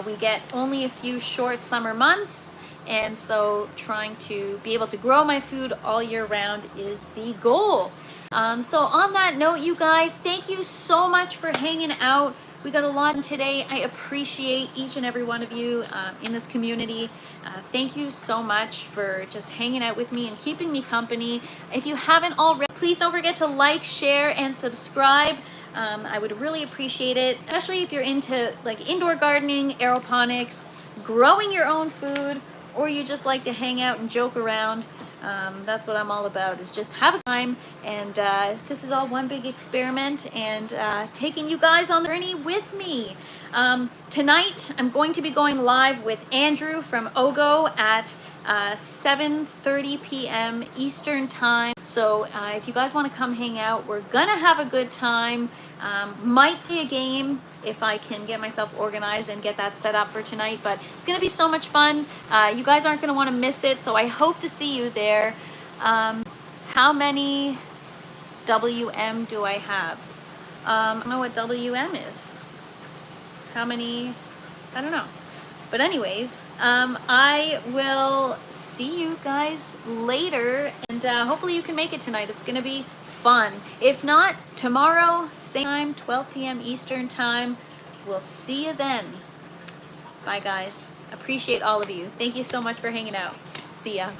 We get only a few short summer months. And so trying to be able to grow my food all year round is the goal. So on that note, you guys, thank you so much for hanging out. We got a lot today. I appreciate each and every one of you in this community. Thank you so much for just hanging out with me and keeping me company. If you haven't already, please don't forget to like, share, and subscribe. I would really appreciate it, especially if you're into like indoor gardening, aeroponics, growing your own food, or you just like to hang out and joke around. That's what I'm all about, is just have a time. And this is all one big experiment, and taking you guys on the journey with me. Tonight, I'm going to be going live with Andrew from Ogo at 7:30 p.m. Eastern time. So if you guys want to come hang out, we're gonna have a good time. Might be a game. if I can get myself organized and get that set up for tonight. But it's going to be so much fun. You guys aren't going to want to miss it, so I hope to see you there. How many WM do I have? I don't know what WM is. How many? I don't know. But anyways, I will see you guys later, and hopefully you can make it tonight. It's going to be fun. If not, tomorrow, same time, 12 p.m. Eastern time. We'll see you then. Bye, guys. Appreciate all of you. Thank you so much for hanging out. See ya.